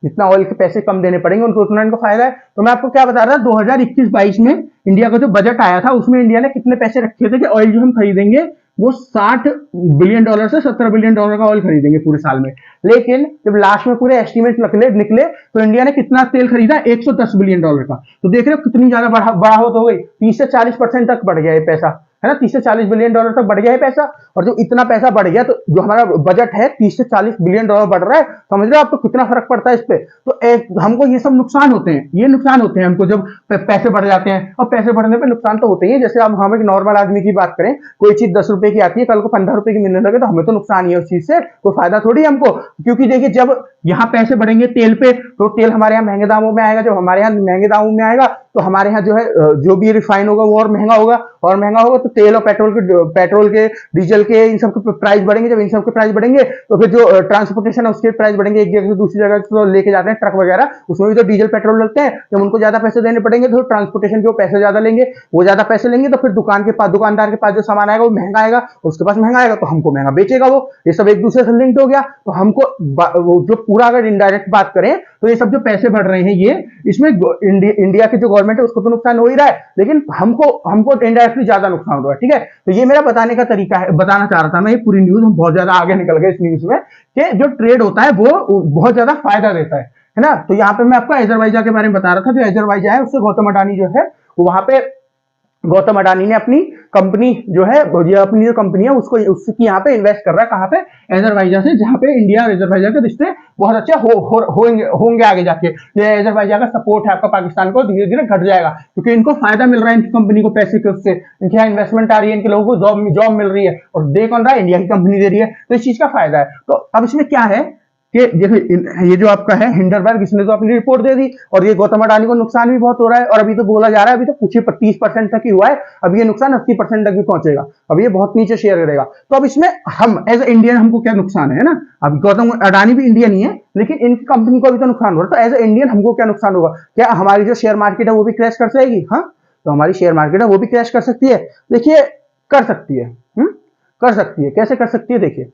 Speaker 1: जितना ऑयल के पैसे कम देने पड़ेंगे उनको उतना इनको फायदा है। तो मैं आपको क्या बता रहा था, 2021-22 में इंडिया का जो बजट आया था उसमें इंडिया ने कितने पैसे रखे थे कि ऑयल जो हम खरीदेंगे वो $60 बिलियन से $17 बिलियन का ऑयल खरीदेंगे पूरे साल में। लेकिन जब लास्ट में पूरे एस्टिमेट निकले तो इंडिया ने कितना तेल खरीदा, $110 बिलियन का। तो देख रहे हो कितनी ज्यादा बढ़ावत हो गई, 30 से 40% तक बढ़ गया ये पैसा। है ना। 30 से 40 बिलियन डॉलर तक बढ़ गया है पैसा, और जो इतना पैसा बढ़ गया, तो जो हमारा बजट है 30 से 40 बिलियन डॉलर बढ़ रहा है, समझ रहे हो आप, तो कितना फर्क पड़ता है इस पे। तो हमको ये सब नुकसान होते हैं, ये नुकसान होते हैं हमको जब पैसे बढ़ जाते हैं, और पैसे बढ़ने पे नुकसान तो होते ही है। जैसे अब हम एक नॉर्मल आदमी की बात करें, कोई चीज 10 रुपए की आती है, कल को 15 रुपए की मिलने लगे, तो हमें तो नुकसान ही है उस चीज से, कोई फायदा थोड़ी है हमको। क्योंकि देखिए, जब यहाँ पैसे बढ़ेंगे तेल पे, तो तेल हमारे यहाँ महंगे दामों में आएगा, जब हमारे यहाँ महंगे दामों में आएगा, तो हमारे यहाँ जो है जो भी रिफाइन होगा वो और महंगा होगा, और महंगा होगा तो तेल और पेट्रोल के डीजल के इन सब के प्राइस बढ़ेंगे। जब इन सब के प्राइस बढ़ेंगे, तो फिर जो ट्रांसपोर्टेशन है उसके प्राइस बढ़ेंगे, एक जगह से दूसरी जगह तो लेके जाते हैं ट्रक वगैरह, उसमें भी तो डीजल पेट्रोल लगते हैं। जब उनको ज्यादा पैसे देने पड़ेंगे, तो ट्रांसपोर्टेशन के वो पैसे ज्यादा लेंगे, वो ज्यादा पैसे लेंगे, तो फिर दुकानदार के पास जो सामान आएगा वो महंगा आएगा, उसके पास महंगा आएगा तो हमको महंगा बेचेगा वो। ये सब एक दूसरे से लिंक्ड हो गया। तो हमको जो पूरा अगर इनडायरेक्ट बात करें, तो ये सब जो पैसे बढ़ रहे हैं, ये इसमें इंडिया की जो गवर्नमेंट है उसको तो नुकसान हो ही रहा है, लेकिन हमको इनडायरेक्टली ज्यादा नुकसान हो रहा है। ठीक है, तो ये मेरा बताने का तरीका है, बताना चाह रहा था मैं। ये पूरी न्यूज, हम बहुत ज्यादा आगे निकल गए इस न्यूज में, कि जो ट्रेड होता है वो बहुत ज्यादा फायदा देता है ना। तो यहाँ पे मैं आपको अजरबैजान के बारे में बता रहा था। जो अजरबैजान है, उससे गौतम अडानी जो है, वहां पे गौतम अडानी ने अपनी कंपनी जो है, ये अपनी जो कंपनी है उसकी यहाँ पे इन्वेस्ट कर रहा है। कहाँ पे? अजरबैजान से, जहाँ पे इंडिया और अजरबैजान के रिश्ते बहुत अच्छे होंगे आगे जाके। ये अजरबैजान का सपोर्ट है आपका पाकिस्तान को धीरे धीरे घट जाएगा, क्योंकि इनको फायदा मिल रहा है इनकी कंपनी को पैसे के, उससे इनके यहाँ इन्वेस्टमेंट आ रही है, इनके लोगों को जॉब मिल रही है, और दे कौन रहा है? इंडिया की कंपनी दे रही है, तो इस चीज का फायदा है। तो अब इसमें क्या है कि जैसे ये जो आपका है हिंडनबर्ग, इसने तो अपनी रिपोर्ट दे दी, और ये गौतम अडानी को नुकसान भी बहुत हो रहा है, और अभी तो बोला जा रहा है, अभी तो कुछ ही 30% तक ही हुआ है, अब ये नुकसान 80% तक भी पहुंचेगा, अब ये बहुत नीचे शेयर करेगा। तो अब इसमें हम एज ए इंडियन हमको क्या नुकसान है ना। अब गौतम अडानी भी इंडियन ही है, लेकिन इनकी कंपनी को अभी तो नुकसान हो रहा है, तो एज ए इंडियन हमको क्या नुकसान होगा? क्या हमारी जो शेयर मार्केट है वो भी क्रैश कर जाएगी? हाँ, तो हमारी शेयर मार्केट है वो भी क्रैश कर सकती है। देखिए, कर सकती है, कर सकती है। कैसे कर सकती है? देखिए,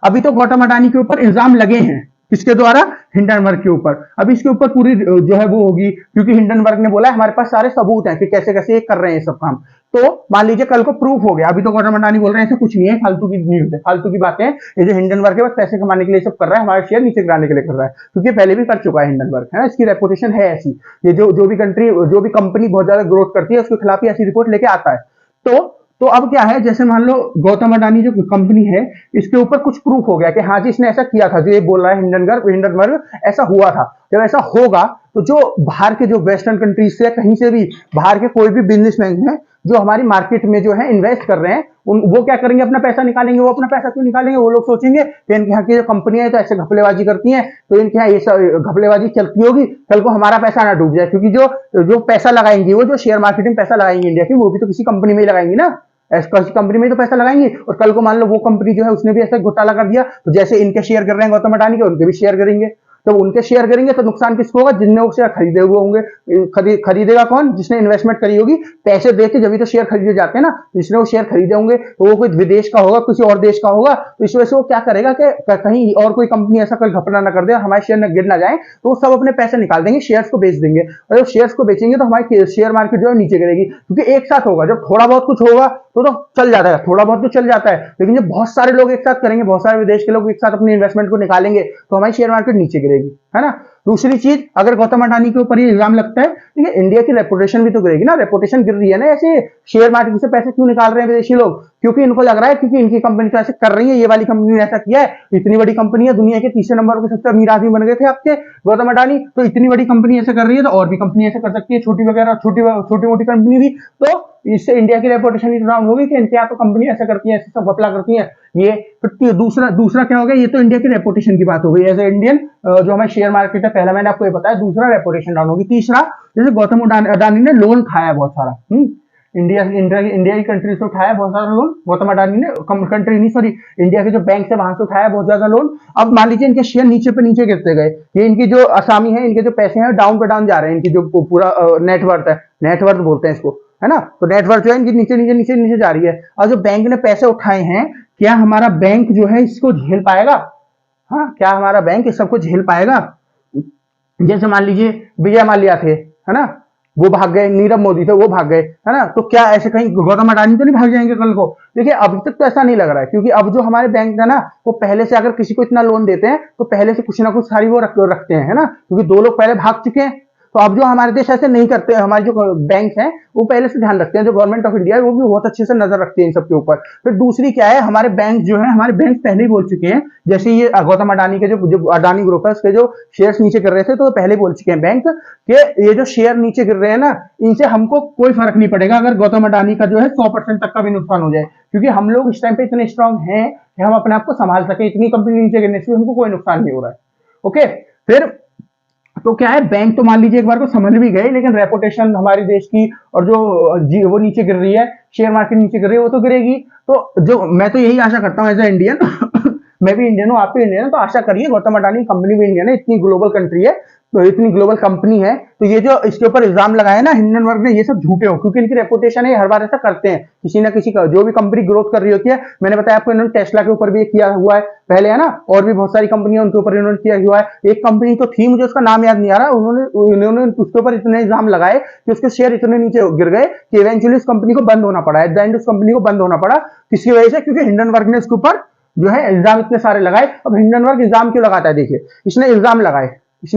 Speaker 1: अभी तो गौतम अडानी के ऊपर इल्जाम लगे हैं, किसके द्वारा? हिंडनबर्ग के ऊपर। अब इसके ऊपर पूरी जो है वो होगी, क्योंकि हिंडनबर्ग ने बोला है हमारे पास सारे सबूत हैं कि कैसे कैसे ये कर रहे हैं सब काम। तो मान लीजिए कल को प्रूफ हो गया, अभी तो गौतम अडानी बोल रहे हैं ऐसा कुछ नहीं है, फालतू की न्यूज है, फालतू की बातें हैं, ये जो हिंडनबर्ग के पास पैसे कमाने के लिए सब कर रहा है, हमारे शेयर नीचे गिराने के लिए कर रहा है, क्योंकि पहले भी कर चुका है हिंडनबर्ग, है ना। इसकी रेपुटेशन है ऐसी, ये जो भी कंपनी बहुत ज्यादा ग्रोथ करती है उसके खिलाफ ही ऐसी रिपोर्ट लेके आता है। तो अब क्या है, जैसे मान लो गौतम अडानी जो कंपनी है, इसके ऊपर कुछ प्रूफ हो गया कि हाँ जी इसने ऐसा किया था, जो ये बोल रहा है हिंडनबर्ग ऐसा हुआ था। जब ऐसा होगा, तो जो बाहर के जो वेस्टर्न कंट्रीज से, कहीं से भी बाहर के कोई भी बिजनेसमैन है जो हमारी मार्केट में जो है इन्वेस्ट कर रहे हैं, वो क्या करेंगे? अपना पैसा निकालेंगे। वो अपना पैसा क्यों निकालेंगे? वो लोग सोचेंगे कि इनके यहाँ की जो कंपनियां है तो ऐसे घपलेबाजी करती हैं, तो इनके यहाँ ये सब घपलेबाजी चलती होगी, कल को हमारा पैसा ना डूब जाए, क्योंकि जो पैसा लगाएंगे, वो जो शेयर मार्केट में पैसा लगाएंगे इंडिया की, वो भी तो किसी कंपनी में ही लगाएंगी ना, ऐसी कंपनी में तो पैसा लगाएंगे। और कल को मान लो वो कंपनी जो है उसने भी ऐसा घोटाला कर दिया, तो जैसे इनके शेयर कर रहे हैं गौतम अडानी के, उनके भी शेयर करेंगे। तो उनके शेयर करेंगे तो नुकसान किसको होगा? जिनने वो शेयर खरीदे हुए होंगे। खरीदेगा कौन? जिसने इन्वेस्टमेंट करी होगी, पैसे दे के, जब भी तो शेयर खरीदे जाते हैं ना, जिसने वो शेयर खरीदे होंगे, तो वो कोई विदेश का होगा, किसी और देश का होगा, तो इस वजह से वो क्या करेगा कि कहीं और कोई कंपनी ऐसा कल घपला ना कर दे, हमारे शेयर न गिर ना जाए, तो वो सब अपने पैसे निकाल देंगे, शेयर्स को बेच देंगे। और जब शेयर्स को बेचेंगे तो हमारी शेयर मार्केट जो है नीचे गिरेगी, क्योंकि एक साथ होगा। जब थोड़ा बहुत कुछ होगा तो चल जाता है, थोड़ा बहुत तो चल जाता है, लेकिन जब बहुत सारे लोग एक साथ करेंगे, बहुत सारे विदेश के लोग एक साथ अपनी इन्वेस्टमेंट को निकालेंगे, तो हमारी शेयर मार्केट नीचे गिरेगी, है ना। दूसरी चीज, अगर गौतम अडानी के ऊपर ये इल्जाम लगता है, ठीक है, इंडिया की रेपुटेशन भी तो गिरेगी ना। रेपुटेशन गिर रही है ना, ऐसे शेयर मार्केट से पैसे क्यों निकाल रहे हैं विदेशी लोग? क्योंकि इनको लग रहा है क्योंकि इनकी कंपनी तो ऐसे कर रही है, ये वाली कंपनी ने ऐसा किया है, इतनी बड़ी कंपनी है, दुनिया के तीसरे नंबर पर सबसे अमीर आदमी बन गए थे आपके गौतम अडानी, तो इतनी बड़ी कंपनी ऐसे कर रही है, तो और भी कंपनी ऐसे कर सकती है, छोटी वगैरह छोटी मोटी कंपनी भी। तो इससे इंडिया की रेपुटेशन ही डाउन होगी कि इनके यहाँ तो कंपनी ऐसा करती है, ऐसे सब घपला करती है ये। फिर दूसरा क्या हो गया? ये तो इंडिया की रेपुटेशन की बात हो गई एज ए इंडियन, जो हमारे शेयर मार्केट है, पहला मैंने आपको ये बताया। दूसरा, रेपुटेशन डाउन होगी। तीसरा, जैसे गौतम अडानी ने लोन खाया बहुत सारा, इंडिया की कंट्री से उठाया बहुत सारा लोन गौतम अडानी ने, कंट्री नहीं सॉरी, इंडिया के जो बैंक है वहां से उठाया बहुत ज्यादा लोन। अब मान लीजिए इनके शेयर नीचे पे नीचे गिरते गए, ये इनकी जो असामी है, इनके जो पैसे हैं डाउन पे डाउन जा रहे हैं, इनकी जो पूरा नेटवर्थ है, नेटवर्थ बोलते हैं इसको, है ना। तो नेटवर्थ जो है इनकी नीचे जा रही है। और जो बैंक ने पैसे उठाए हैं, क्या हमारा बैंक जो है इसको झेल पाएगा? हाँ, क्या हमारा बैंक इस सबको झेल पाएगा? जैसे मान लीजिए विजय माल्या थे, है ना, वो भाग गए, नीरव मोदी थे वो भाग गए, है ना, तो क्या ऐसे कहीं गौतम अडानी तो नहीं भाग जाएंगे कल को? देखिए, अभी तक तो ऐसा नहीं लग रहा है, क्योंकि अब जो हमारे बैंक है ना, वो पहले से अगर किसी को इतना लोन देते हैं तो पहले से कुछ ना कुछ सारी वो रखते हैं, है ना, क्योंकि दो लोग पहले भाग चुके हैं। तो अब जो हमारे देश ऐसे नहीं करते हैं, हमारे जो बैंक हैं वो पहले से ध्यान रखते हैं, जो गवर्नमेंट ऑफ इंडिया है वो भी बहुत अच्छे से नजर रखती है इन सब के ऊपर। फिर दूसरी क्या है, हमारे बैंक जो है, हमारे बैंक पहले ही बोल चुके हैं, जैसे ये गौतम अडानी के जो अडानी ग्रुप है उसके जो शेयर्स नीचे गिर रहे थे, तो पहले बोल चुके हैं बैंक कि ये जो शेयर नीचे गिर रहे हैं ना, इनसे हमको कोई फर्क नहीं पड़ेगा अगर गौतम अडानी का जो है 100% तक का भी नुकसान हो जाए, क्योंकि हम लोग इस टाइम पे इतने स्ट्रांग हैं कि हम अपने आप को संभाल सके, इतनी कंपनी नीचे गिरने से हमको कोई नुकसान नहीं हो रहा है। ओके, फिर तो क्या है, बैंक तो मान लीजिए एक बार को समझ भी गए, लेकिन रेपुटेशन हमारे देश की और जो वो नीचे गिर रही है, शेयर मार्केट नीचे गिर रही है, वो तो गिरेगी। तो जो मैं तो यही आशा करता हूँ एज ए इंडियन मैं भी इंडियन हूँ, आप भी इंडियन है, तो आशा करिए गौतम अडानी कंपनी भी इंडियन है, इतनी ग्लोबल कंट्री है, तो इतनी ग्लोबल कंपनी है, तो ये जो इसके ऊपर इल्जाम लगाए ना हिंडनबर्ग ने, ये सब झूठे हो, क्योंकि इनकी रेपुटेशन है, हर बार ऐसा करते हैं किसी ना किसी का, जो भी कंपनी ग्रोथ कर रही होती है। मैंने बताया आपको, इन्होंने टेस्ला के ऊपर भी किया हुआ है पहले, है ना, और भी बहुत सारी कंपनियां उनके ऊपर इन्होंने किया हुआ है। एक कंपनी तो थी, मुझे उसका नाम याद नहीं आ रहा, उन्होंने उसके ऊपर इतने इल्जाम लगाए कि उसके शेयर इतने नीचे गिर गए कि इवेंचुअली उस कंपनी को बंद होना पड़ा, एट द एंड उस कंपनी को बंद होना पड़ा। किसकी वजह से? क्योंकि हिंडनबर्ग ने उसके ऊपर जो है इल्जाम इतने सारे लगाए। अब हिंडनबर्ग इल्जाम क्यों लगाता है? देखिए, इसने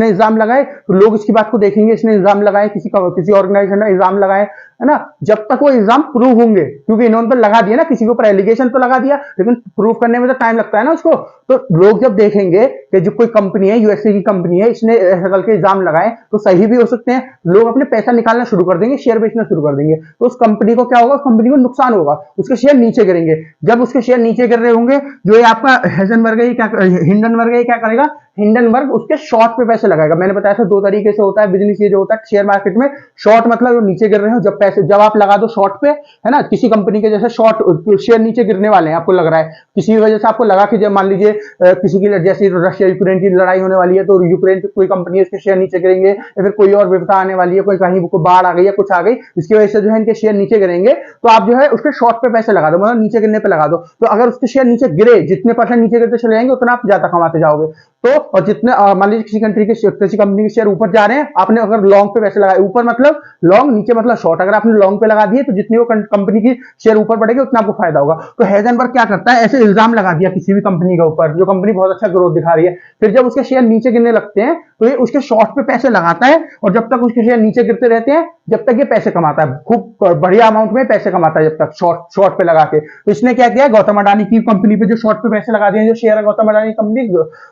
Speaker 1: इल्जाम लगाए, तो लोग इसकी बात को देखेंगे, इसने इल्जाम लगाए, किसी ऑर्गेनाइजेशन ने इल्जाम लगाए, है ना, जब तक वो इल्जाम प्रूव होंगे, क्योंकि इन्होंने तो लगा दिया ना, किसी के ऊपर एलिगेशन तो लगा दिया, लेकिन प्रूव करने में तो टाइम लगता है ना उसको। तो लोग जब देखेंगे कि जो कोई कंपनी है, यूएसए की कंपनी है, इसने ऐसा करके इल्जाम लगाए, तो सही भी हो सकते हैं, लोग अपने पैसा निकालना शुरू कर देंगे, शेयर बेचना शुरू कर देंगे, तो उस कंपनी को क्या होगा? उस कंपनी को नुकसान होगा, उसके शेयर नीचे गिरेंगे। जब उसके शेयर नीचे गिर रहे होंगे, जो ये आपका हिंडनबर्ग क्या करेगा? हिंडनबर्ग उसके शॉर्ट पे पैसे लगाएगा। मैंने बताया था 2 तरीके से होता है बिजनेस, ये जो होता है शेयर मार्केट में, शॉर्ट मतलब नीचे गिर रहे हो, जब आप लगा दो शॉर्ट पे, है ना, किसी कंपनी के जैसे शॉर्ट शेयर नीचे गिरने वाले हैं, आपको लग रहा है किसी वजह से, आपको लगा कि जब मान लीजिए किसी की जैसे रशिया यूक्रेन की लड़ाई होने वाली है, तो यूक्रेन की कोई कंपनी है, उसके शेयर नीचे गिरेंगे, या फिर कोई और विपदा आने वाली है, कोई कहीं को बाढ़ आ गई या कुछ आ गई, इसकी वजह से जो है इनके शेयर नीचे गिरेंगे, तो आप जो है उसके शॉर्ट पे पैसे लगा दो, मतलब नीचे गिरने पे लगा दो। तो अगर उसके शेयर नीचे गिरे, जितने परसेंट नीचे गिरते चले जाएंगे, उतना आप ज्यादा कमाते जाओगे। तो और जितने मान लीजिए किसी कंट्री के किसी कंपनी के शेयर ऊपर जा रहे हैं, आपने अगर लॉन्ग पे पैसे लगाए, ऊपर मतलब लॉन्ग, नीचे मतलब शॉर्ट, अगर आपने लॉन्ग पे लगा दिए, तो जितनी वो कंपनी की शेयर ऊपर बढ़ेगी उतना आपको फायदा होगा। तो हेजनबर्ग क्या करता है? ऐसे इल्जाम लगा दिया किसी भी कंपनी के ऊपर, जो कंपनी बहुत अच्छा ग्रोथ दिखा रही है, फिर जब उसके शेयर नीचे गिरने लगते हैं, तो ये उसके शॉर्ट पे पैसे लगाता है, और जब तक उसके शेयर नीचे गिरते रहते हैं, जब तक ये पैसे कमाता है, खूब बढ़िया अमाउंट में पैसे कमाता है, जब तक शॉर्ट पे लगा के। तो इसने क्या किया? गौतम अडानी की कंपनी पे जो शॉर्ट पे पैसे लगा दिए, जो शेयर है गौतम अडानी कंपनी,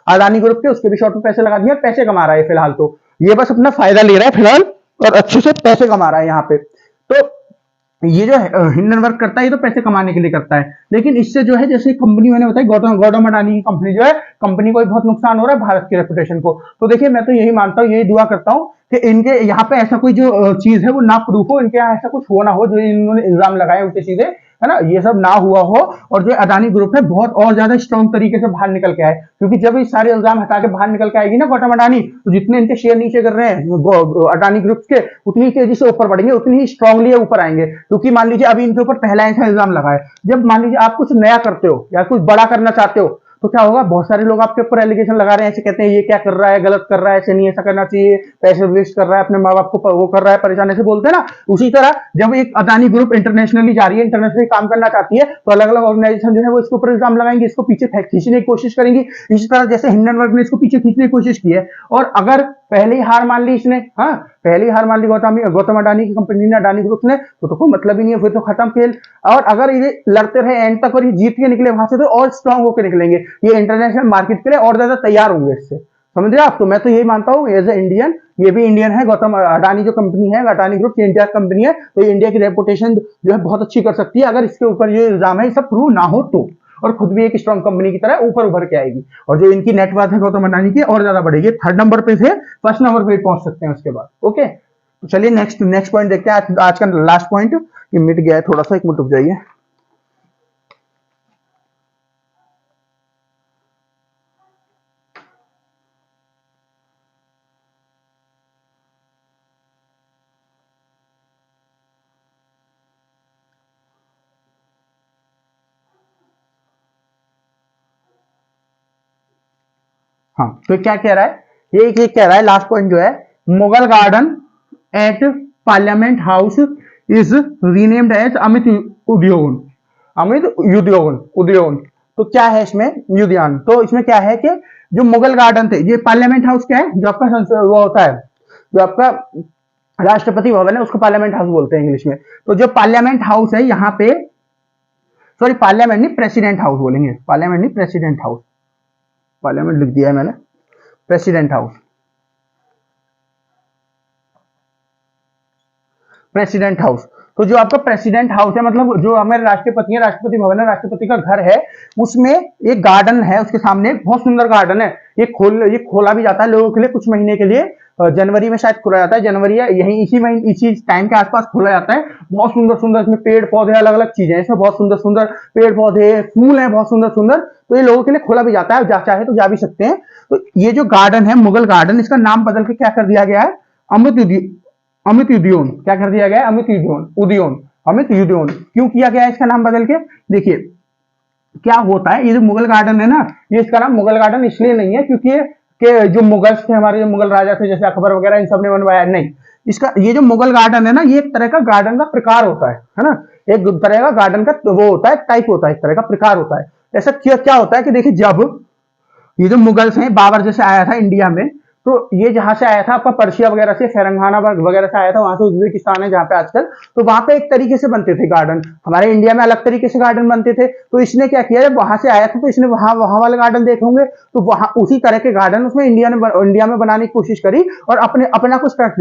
Speaker 1: अडानी ग्रुप के, उसके भी शॉर्ट पे पैसे लगा दिए, पैसे कमा रहा है फिलहाल। तो ये बस अपना फायदा ले रहा है फिलहाल, और अच्छे से पैसे कमा रहा है यहाँ पे। तो ये जो हिंडनबर्ग करता है, ये तो पैसे कमाने के लिए करता है, लेकिन इससे जो है, जैसे कंपनी मैंने बताई गौतम अडानी की कंपनी जो है, कंपनी को बहुत नुकसान हो रहा है, भारत की रेपुटेशन को। तो देखिए, मैं तो यही मानता हूँ, यही दुआ करता हूँ कि इनके यहाँ पे ऐसा कोई जो चीज है वो ना प्रूफ हो, इनके यहाँ ऐसा कुछ हो ना हो, जो इन्होंने इल्जाम लगाए उल्टे सीधे, है ना, ये सब ना हुआ हो, और जो अडानी ग्रुप है बहुत और ज्यादा स्ट्रॉन्ग तरीके से बाहर निकल के आए। क्योंकि जब ये सारे इल्जाम हटा के बाहर निकल के आएगी ना गौतम अडानी, तो जितने इनके शेयर नीचे कर रहे हैं अडानी ग्रुप के, उतनी तेजी से ऊपर बढ़ेंगे, उतनी ही स्ट्रांगली ऊपर आएंगे। क्योंकि मान लीजिए अभी इनके ऊपर पहला ऐसा इल्जाम लगा है, जब मान लीजिए आप कुछ नया करते हो या कुछ बड़ा करना चाहते हो, तो क्या होगा? बहुत सारे लोग आपके ऊपर एलिगेशन लगा रहे हैं, ऐसे कहते हैं ये क्या कर रहा है, गलत कर रहा है, ऐसे नहीं, ऐसा करना चाहिए, पैसे वेस्ट कर रहा है, अपने माँ बाप को वो कर रहा है, परेशान, ऐसे बोलते हैं ना। उसी तरह जब एक अडानी ग्रुप इंटरनेशनली जा रही है, इंटरनेशनली काम करना चाहती है, तो अलग अलग ऑर्गेनाइजेशन जो है वो इसके ऊपर इल्जाम लगाएंगे, इसको पीछे खींचने की कोशिश करेंगी। इसी तरह जैसे हिंडनबर्ग ने इसको पीछे खींचने की कोशिश की है, और अगर पहले ही हार मान ली इसने, हाँ, पहले ही हार मान ली गौतम अडानी की कंपनी ने, अडानी ग्रुप ने, तो कोई मतलब ही नहीं है, फिर तो खत्म खेल। और अगर ये लड़ते रहे एंड तक और ये जीत के निकले वहां से, तो और स्ट्रांग होकर निकलेंगे, ये इंटरनेशनल मार्केट के लिए और ज्यादा तैयार होंगे इससे, समझ रहे आप? तो मैं तो यही मानता हूँ एज ए इंडियन, ये भी इंडियन है, गौतम अडानी जो कंपनी है, अडानी ग्रुप की इंडिया कंपनी है, तो ये इंडिया की रेपुटेशन जो है बहुत अच्छी कर सकती है, अगर इसके ऊपर ये इल्जाम है सब प्रूव ना हो तो, और खुद भी एक स्ट्रॉन्ग कंपनी की तरह ऊपर उभर के आएगी, और जो इनकी नेटवर्थ है गौतम अडानी की और ज्यादा बढ़ेगी, 3rd नंबर पे से 1st नंबर पे पहुंच सकते हैं उसके बाद। ओके, तो चलिए नेक्स्ट पॉइंट देखते हैं, आज का लास्ट पॉइंट। ये मिट गया है थोड़ा सा, 1 मिनट रुक जाइए। हाँ, तो क्या कह रहा है? ये कह रहा है, लास्ट पॉइंट जो है, Mughal garden at parliament house is renamed as Amrit Udyan. Amrit Udyan. तो क्या है इसमें? उद्यान। तो इसमें क्या है कि जो मुगल गार्डन थे, ये पार्लियामेंट हाउस क्या है? जो आपका वो होता है जो आपका राष्ट्रपति भवन है उसको पार्लियामेंट हाउस बोलते हैं इंग्लिश में। तो जो पार्लियामेंट हाउस है यहाँ पे, सॉरी पार्लियामेंट नहीं प्रेसिडेंट हाउस बोलेंगे, पार्लियामेंट नहीं प्रेसिडेंट हाउस, पार्लियामेंट लिख दिया है मैंने, प्रेसिडेंट हाउस, प्रेसिडेंट हाउस। तो जो आपका प्रेसिडेंट हाउस है मतलब जो हमारे राष्ट्रपति है, राष्ट्रपति भवन है, राष्ट्रपति का घर है, उसमें एक गार्डन है, उसके सामने एक बहुत सुंदर गार्डन है। ये खोला भी जाता है लोगों के लिए कुछ महीने के लिए, जनवरी में शायद खोला जाता है, जनवरी या यही इसी महीने इसी टाइम के आसपास खोला जाता है। बहुत सुंदर सुंदर इसमें पेड़ पौधे अलग अलग चीजें हैं, इसमें बहुत सुंदर सुंदर पेड़ पौधे फूल हैं, बहुत सुंदर सुंदर। तो ये लोगों के लिए खोला भी जाता है, चाहे तो जा भी सकते हैं। तो ये जो गार्डन है मुगल गार्डन, इसका नाम बदल के क्या कर दिया गया है, अमित उद्यान। क्या कर दिया गया है, अमित उद्यान, अमित उद्यान। क्यों किया गया है इसका नाम बदल के, देखिए क्या होता है, ये जो मुगल गार्डन है ना, ये इसका नाम मुगल गार्डन इसलिए नहीं है क्योंकि जो मुगल्स थे, हमारे जो मुगल राजा थे जैसे अकबर वगैरह, इन सब ने बनवाया नहीं। इसका ये जो मुगल गार्डन है ना, ये एक तरह का गार्डन का प्रकार होता है ना, एक तरह का गार्डन का वो होता है, टाइप होता है, एक तरह का प्रकार होता है। ऐसा क्या होता है कि देखिए जब ये जो मुगल्स हैं, बाबर जैसे आया था इंडिया में, तो ये जहां से आया था आपका पर्शिया वगैरह से, फेरंगाना वगैरह से आया था, वहां से उज्बेकिस्तान है जहां पे आजकल, तो वहां पे एक तरीके से बनते थे गार्डन, हमारे इंडिया में अलग तरीके से गार्डन बनते थे। तो इसने क्या किया, जब वहां से आया था तो इसने वहां वाले गार्डन देखे होंगे, तो वहां उसी तरह के गार्डन उसमें इंडिया में बनाने की कोशिश करी और अपना कुछ टच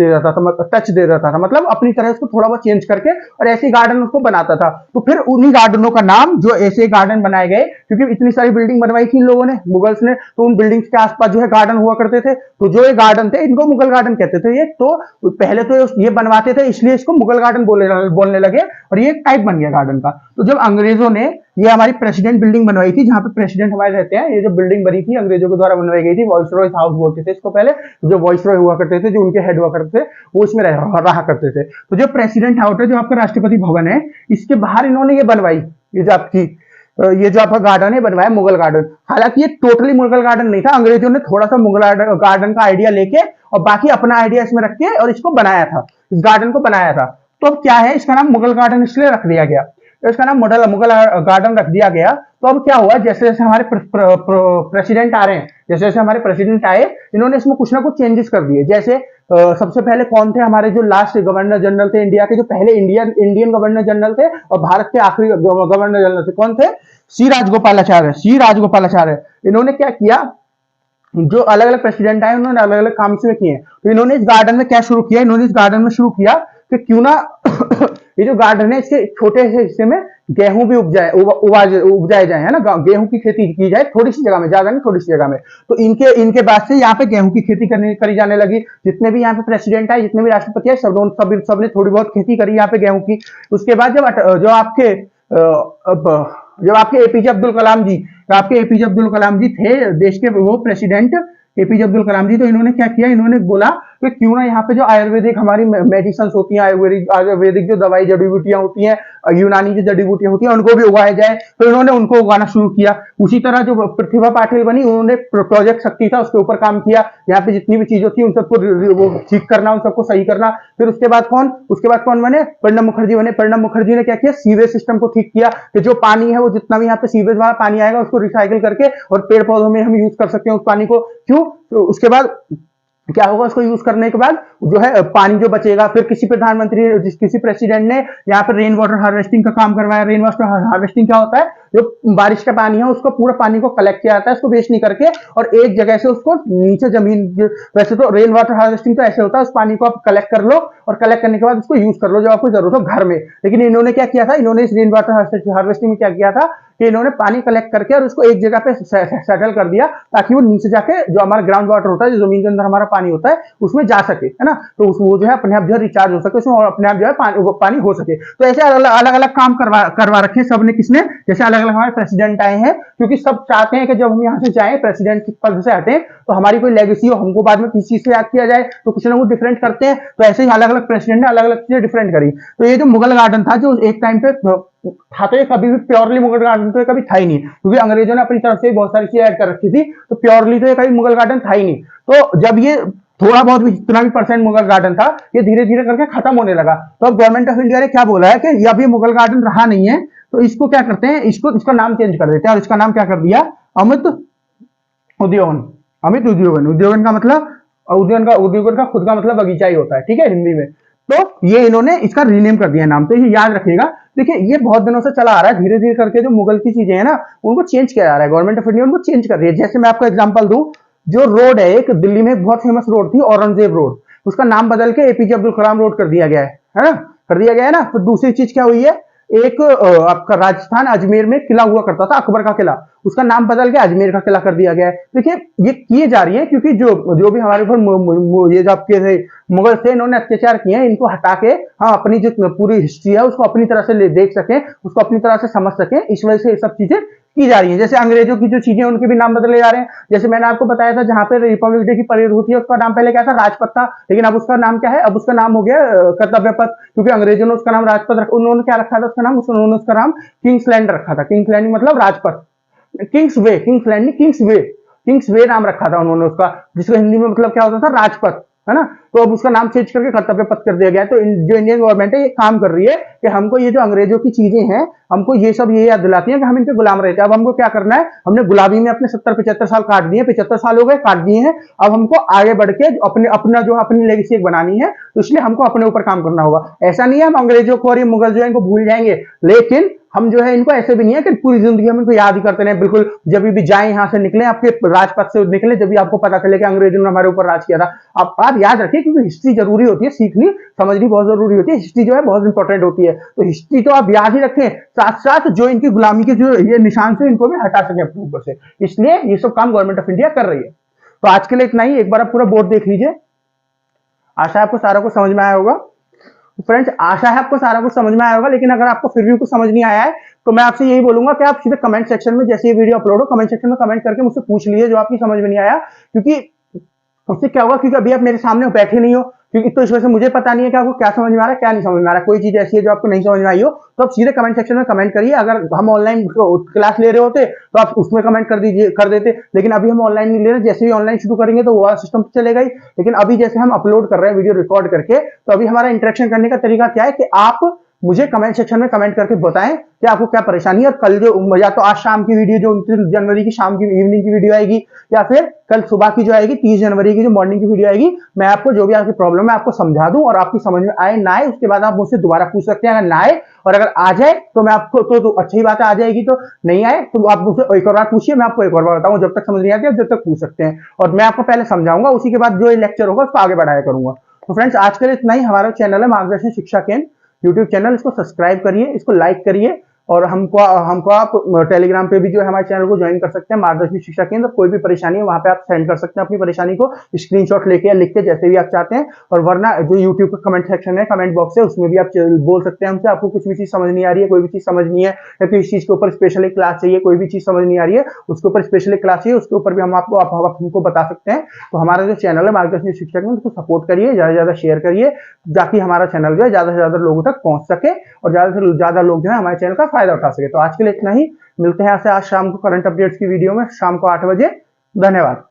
Speaker 1: दे रहा था, मतलब अपनी तरह उसको थोड़ा बहुत चेंज करके और ऐसे गार्डन उसको बनाता था। तो फिर उन्हीं गार्डनों का नाम, जो ऐसे गार्डन बनाए गए, क्योंकि इतनी सारी बिल्डिंग बनवाई थी इन लोगों ने, मुगल्स ने, तो उन बिल्डिंग्स के आसपास जो है गार्डन हुआ करते थे। तो जो ये गार्डन थे इनको मुगल गार्डन कहते थे। ये तो पहले तो ये बनवाते थे इसलिए इसको मुगल गार्डन बोलने लगे और ये टाइप बन गया गार्डन का। तो जब अंग्रेजों ने ये हमारी प्रेसिडेंट बिल्डिंग बनवाई थी, जहां पे प्रेसिडेंट हमारे रहते हैं, ये जो बिल्डिंग बनी थी अंग्रेजों के द्वारा बनवाई गई थी, वॉइसरॉय हाउस बोलते थे इसको पहले, जो वॉइसरॉय हुआ करते थे, जो उनके हेड हुआ करते थे, वो इसमें रहा करते थे। तो जो प्रेसिडेंट हाउस है, जो आपका राष्ट्रपति भवन है, इसके बाहर इन्होंने ये बनवाई, ये जो आपका गार्डन है बनवाया मुगल गार्डन। हालांकि ये टोटली मुगल गार्डन नहीं था, अंग्रेजों ने थोड़ा सा मुगल गार्डन का आइडिया लेके और बाकी अपना आइडिया इसमें रख के और इसको बनाया था, इस गार्डन को बनाया था। तो अब क्या है, इसका नाम मुगल गार्डन इसलिए रख दिया गया, तो इसका नाम मुगल गार्डन रख दिया गया। तो अब क्या हुआ, जैसे जैसे हमारे प्रेसिडेंट आ रहे हैं, जैसे जैसे हमारे प्रेसिडेंट आए, इन्होंने इसमें कुछ ना कुछ चेंजेस कर दिए। जैसे सबसे पहले कौन थे हमारे जो लास्ट गवर्नर जनरल थे इंडिया के, जो पहले इंडियन गवर्नर जनरल थे और भारत के आखिरी गवर्नर जनरल थे, कौन थे, सी राजगोपालाचार्य। इन्होंने क्या किया, जो अलग अलग प्रेसिडेंट आए उन्होंने अलग अलग काम इसमें किए। तो इन्होंने इस गार्डन में क्या शुरू किया, इन्होंने इस गार्डन में शुरू किया कि क्यों ना ये जो गार्डन है इसके छोटे से हिस्से में गेहूं भी उपजाए जाए, है ना, गेहूं की खेती की जाए थोड़ी सी जगह में, ज्यादा नहीं थोड़ी सी जगह में। तो इनके बाद से यहाँ पे गेहूं की खेती करी जाने लगी। जितने भी यहाँ पे प्रेसिडेंट आए, जितने भी राष्ट्रपति आए, सबने थोड़ी बहुत खेती करी यहाँ पे गेहूं की। उसके बाद जब आपके एपीजे अब्दुल कलाम जी थे देश के वो प्रेसिडेंट, एपीजे अब्दुल कलाम जी, तो इन्होंने क्या किया, इन्होंने बोला कि क्यों ना यहाँ पे जो आयुर्वेदिक हमारी मेडिसिन होती हैं, आयुर्वेदिक जो दवाई जड़ी बूटियां होती हैं, यूनानी जो जड़ी बूटियां होती हैं, उनको भी उगाया जाए। तो इन्होंने उनको उगाना शुरू किया। उसी तरह जो प्रतिभा पाटिल बनी, उन्होंने प्रोजेक्ट शक्ति था उसके ऊपर काम किया, यहाँ पे जितनी भी चीजें थी उन सबको वो ठीक करना, उन सबको सही करना। फिर उसके बाद कौन बने, प्रणब मुखर्जी बने। प्रणब मुखर्जी ने क्या किया, सीवेज सिस्टम को ठीक किया कि जो पानी है वो जितना भी यहाँ पे सीवेज वाला पानी आएगा उसको रिसाइकिल करके और पेड़ पौधों में हम यूज कर सकते हैं उस पानी को। क्यों, तो उसके बाद क्या होगा, उसको यूज करने के बाद जो है पानी जो बचेगा। फिर किसी प्रेसिडेंट ने यहाँ पर रेन वाटर हार्वेस्टिंग का काम करवाया। रेन वाटर हार्वेस्टिंग क्या होता है, जो बारिश का पानी है उसको पूरा पानी को कलेक्ट किया जाता है, उसको वेस्ट नहीं करके, और एक जगह से उसको नीचे जमीन, वैसे तो रेन वाटर हार्वेस्टिंग तो ऐसे होता है, उस पानी को आप कलेक्ट कर लो और कलेक्ट करने के बाद उसको यूज कर लो जब आपको जरूरत हो घर में। लेकिन इन्होंने क्या किया था, इन्होंने इस रेन वाटर हार्वेस्टिंग में क्या किया था कि इन्होंने पानी कलेक्ट करके और उसको एक जगह पे सेटल कर दिया, ताकि वो नीचे जाके जो हमारा ग्राउंड वाटर होता है, जो जमीन के अंदर हमारा पानी होता है, उसमें जा सके, है ना। तो वो जो है अपने आप जो है रिचार्ज हो सके, उसमें अपने आप जो है पानी हो सके। तो ऐसे अलग अलग काम करवा रखे सबने, किसने, जैसे अलग अलग हमारे प्रेसिडेंट आए हैं, क्योंकि सब चाहते हैं कि जब हम यहाँ से जाएं, प्रेसिडेंट के पद से हटें, तो हमारी कोई लेगेसी हो, हमको बाद में किसी से याद किया जाए, तो कुछ ना कुछ डिफरेंट करते हैं। तो ऐसे ही अलग अलग प्रेसिडेंट ने अलग अलग चीजें डिफरेंट करी। तो ये जो मुगल गार्डन था, जो एक टाइम पे था, तो ये कभी भी प्योरली मुगल गार्डन तो ये कभी था ही नहीं, क्योंकि अंग्रेजों ने अपनी तरफ से बहुत सारी चीजें ऐड कर रखी थी, तो प्योरली तो ये कभी मुगल गार्डन था ही नहीं। तो जब ये थोड़ा बहुत भी, जितना भी परसेंट मुगल गार्डन था, ये धीरे धीरे करके खत्म होने लगा। तो अब गवर्नमेंट ऑफ इंडिया ने क्या बोला है कि अब ये मुगल गार्डन रहा नहीं है, तो इसको क्या करते हैं, इसका नाम चेंज कर देते हैं, और इसका नाम क्या कर दिया, अमित उद्यान। अमित उद्यान का मतलब और उद्योगन का खुद का मतलब बगीचा ही होता है, ठीक है, हिंदी में। तो ये इन्होंने इसका रीनेम कर दिया नाम, तो ये याद रखिएगा। देखिए ये बहुत दिनों से चला आ रहा है, धीरे धीरे करके जो मुगल की चीजें हैं ना उनको चेंज किया जा रहा है, गवर्नमेंट ऑफ इंडिया उनको चेंज कर रही है। जैसे मैं आपको एग्जांपल दूं, जो रोड है एक दिल्ली में एक बहुत फेमस रोड थी औरंगजेब रोड, उसका नाम बदल के एपीजे अब्दुल कलाम रोड कर दिया गया है ना, कर दिया गया है ना। फिर दूसरी चीज क्या हुई है, एक आपका राजस्थान अजमेर में किला हुआ करता था अकबर का किला, उसका नाम बदल के अजमेर का किला कर दिया गया है। देखिए ये किए जा रही है क्योंकि जो भी हमारे ऊपर ये जो आपके मुगल थे इन्होंने अत्याचार किए हैं, इनको हटा के हम अपनी जो पूरी हिस्ट्री है उसको अपनी तरह से देख सकें, उसको अपनी तरह से समझ सकें, इस वजह से ये सब चीजें की जा रही है। जैसे अंग्रेजों की जो चीजें उनके भी नाम बदले जा रहे हैं। जैसे मैंने आपको बताया था जहां पे रिपब्लिक डे की परेड होती है उसका नाम पहले क्या था, राजपथ था, लेकिन अब उसका नाम क्या है, अब उसका नाम हो गया कर्तव्य पथ, क्योंकि अंग्रेजों ने उसका नाम राजपथ रखा। उन्होंने क्या रखा था उसका नाम, उन्होंने उसका नाम किंग्सलैंड रखा था। किंग्सलैंड मतलब राजपथ, किंग्स वे, किंग्सलैंड नहीं किंग्स वे, किंग्स वे नाम रखा था उन्होंने उसका, जिसका हिंदी में मतलब क्या होता था, राजपथ, है ना। तो अब उसका नाम चेंज करके कर्तव्य पथ कर दिया गया है। तो जो इंडियन गवर्नमेंट है ये काम कर रही है कि हमको ये जो अंग्रेजों की चीजें हैं हमको ये सब ये याद दिलाती हैं कि हम इनके गुलाम रहे थे। अब हमको क्या करना है, हमने गुलामी में अपने 70-75 साल काट दिए, 75 साल हो गए काट दिए हैं, अब हमको आगे बढ़ के अपना जो अपनी लेगेसी बनानी है, तो इसलिए हमको अपने ऊपर काम करना होगा। ऐसा नहीं है हम अंग्रेजों को और ये मुगल जो है इनको भूल जाएंगे, लेकिन हम जो है इनको ऐसे भी नहीं है कि पूरी जिंदगी हम इनको याद ही करते रहे। बिल्कुल जब भी जाए यहां से निकले, आपके राजपथ से निकले, जब भी आपको पता चले कि अंग्रेजों ने हमारे ऊपर राज किया था। आप याद रखिए क्योंकि हिस्ट्री जरूरी होती है, सीखनी समझनी बहुत जरूरी होती है, हिस्ट्री जो है बहुत इंपॉर्टेंट होती है। तो हिस्ट्री तो आप याद ही रखें, साथ साथ जो इनकी गुलामी के जो ये निशान से इनको भी हटा सके अपने ऊपर से, इसलिए ये सब काम गवर्नमेंट ऑफ इंडिया कर रही है। तो आज के लिए इतना ही, एक बार आप पूरा बोर्ड देख लीजिए, आशा है आपको सारा कुछ समझ में आया होगा। फ्रेंड्स आशा है आपको सारा कुछ समझ में आया होगा, लेकिन अगर आपको फिर भी कुछ समझ नहीं आया है तो मैं आपसे यही बोलूंगा कि आप सीधे कमेंट सेक्शन में, जैसे ये वीडियो अपलोड हो कमेंट सेक्शन में कमेंट करके मुझसे पूछ लीजिए जो आपकी समझ में नहीं आया, क्योंकि उससे क्या होगा, क्योंकि अभी आप मेरे सामने बैठे नहीं हो, क्योंकि तो इस वजह से मुझे पता नहीं है कि आपको क्या समझ में आ रहा है क्या नहीं समझ में आ रहा है। कोई चीज ऐसी है जो आपको नहीं समझ में आई हो तो आप सीधे कमेंट सेक्शन में कमेंट करिए। अगर हम ऑनलाइन क्लास ले रहे होते तो आप उसमें कमेंट कर देते, लेकिन अभी हम ऑनलाइन नहीं ले रहे, जैसे ही ऑनलाइन शुरू करेंगे तो वो सिस्टम चलेगा ही। लेकिन अभी जैसे हम अपलोड कर रहे हैं वीडियो रिकॉर्ड करके, तो अभी हमारा इंटरेक्शन करने का तरीका क्या है कि आप मुझे कमेंट सेक्शन में कमेंट करके बताएं कि आपको क्या परेशानी है। और कल जो या तो आज शाम की वीडियो जो 29 जनवरी की शाम की इवनिंग की वीडियो आएगी, या फिर कल सुबह की जो आएगी 30 जनवरी की जो मॉर्निंग की वीडियो आएगी, मैं आपको जो भी आपकी प्रॉब्लम है आपको समझा दूं, और आपकी समझ में आए ना आए उसके बाद आप मुझसे दोबारा पूछ सकते हैं। अगर ना आए और अगर आ जाए तो मैं आपको तो अच्छी बात है, आ जाएगी। तो नहीं आए तो आप मुझसे एक और बार पूछिए, मैं आपको एक और बार बताऊंगा। जब तक समझ नहीं आती आप जब तक पूछ सकते हैं, और मैं आपको पहले समझाऊंगा, उसी के बाद जो लेक्चर होगा उसको आगे बढ़ाया करूंगा। तो फ्रेंड्स आज के लिए इतना ही। हमारा चैनल है मार्गदर्शन शिक्षा केंद्र यूट्यूब चैनल, इसको सब्सक्राइब करिए, इसको लाइक करिए, और हमको आप टेलीग्राम पे भी जो है हमारे चैनल को ज्वाइन कर सकते हैं, मार्गदर्शन शिक्षा केंद्र। कोई भी परेशानी है वहां पे आप सेंड कर सकते हैं अपनी परेशानी को, स्क्रीनशॉट लेके या लिख के, जैसे भी आप चाहते हैं। और वरना जो यूट्यूब का कमेंट सेक्शन है, कमेंट बॉक्स है, उसमें भी आप बोल सकते हैं हमसे, आपको कुछ भी चीज समझ नहीं आ रही है, कोई भी चीज समझ नहीं है, या तो इस चीज के ऊपर स्पेशली क्लास चाहिए, कोई भी चीज समझ नहीं आ रही है उसके ऊपर स्पेशली क्लास चाहिए, उसके ऊपर भी हम आपको आप हमको बता सकते हैं। तो हमारा जो चैनल है मार्गदर्शन शिक्षा केंद्र, उसको सपोर्ट करिए, ज्यादा से ज्यादा शेयर करिए, ताकि हमारा चैनल जो है ज्यादा से ज्यादा लोगों तक पहुंच सके और ज्यादा से ज्यादा लोग जो है हमारे चैनल का फायदा उठा सके। तो आज के लिए इतना ही, मिलते हैं आपसे आज शाम को करंट अपडेट्स की वीडियो में शाम को 8 बजे। धन्यवाद।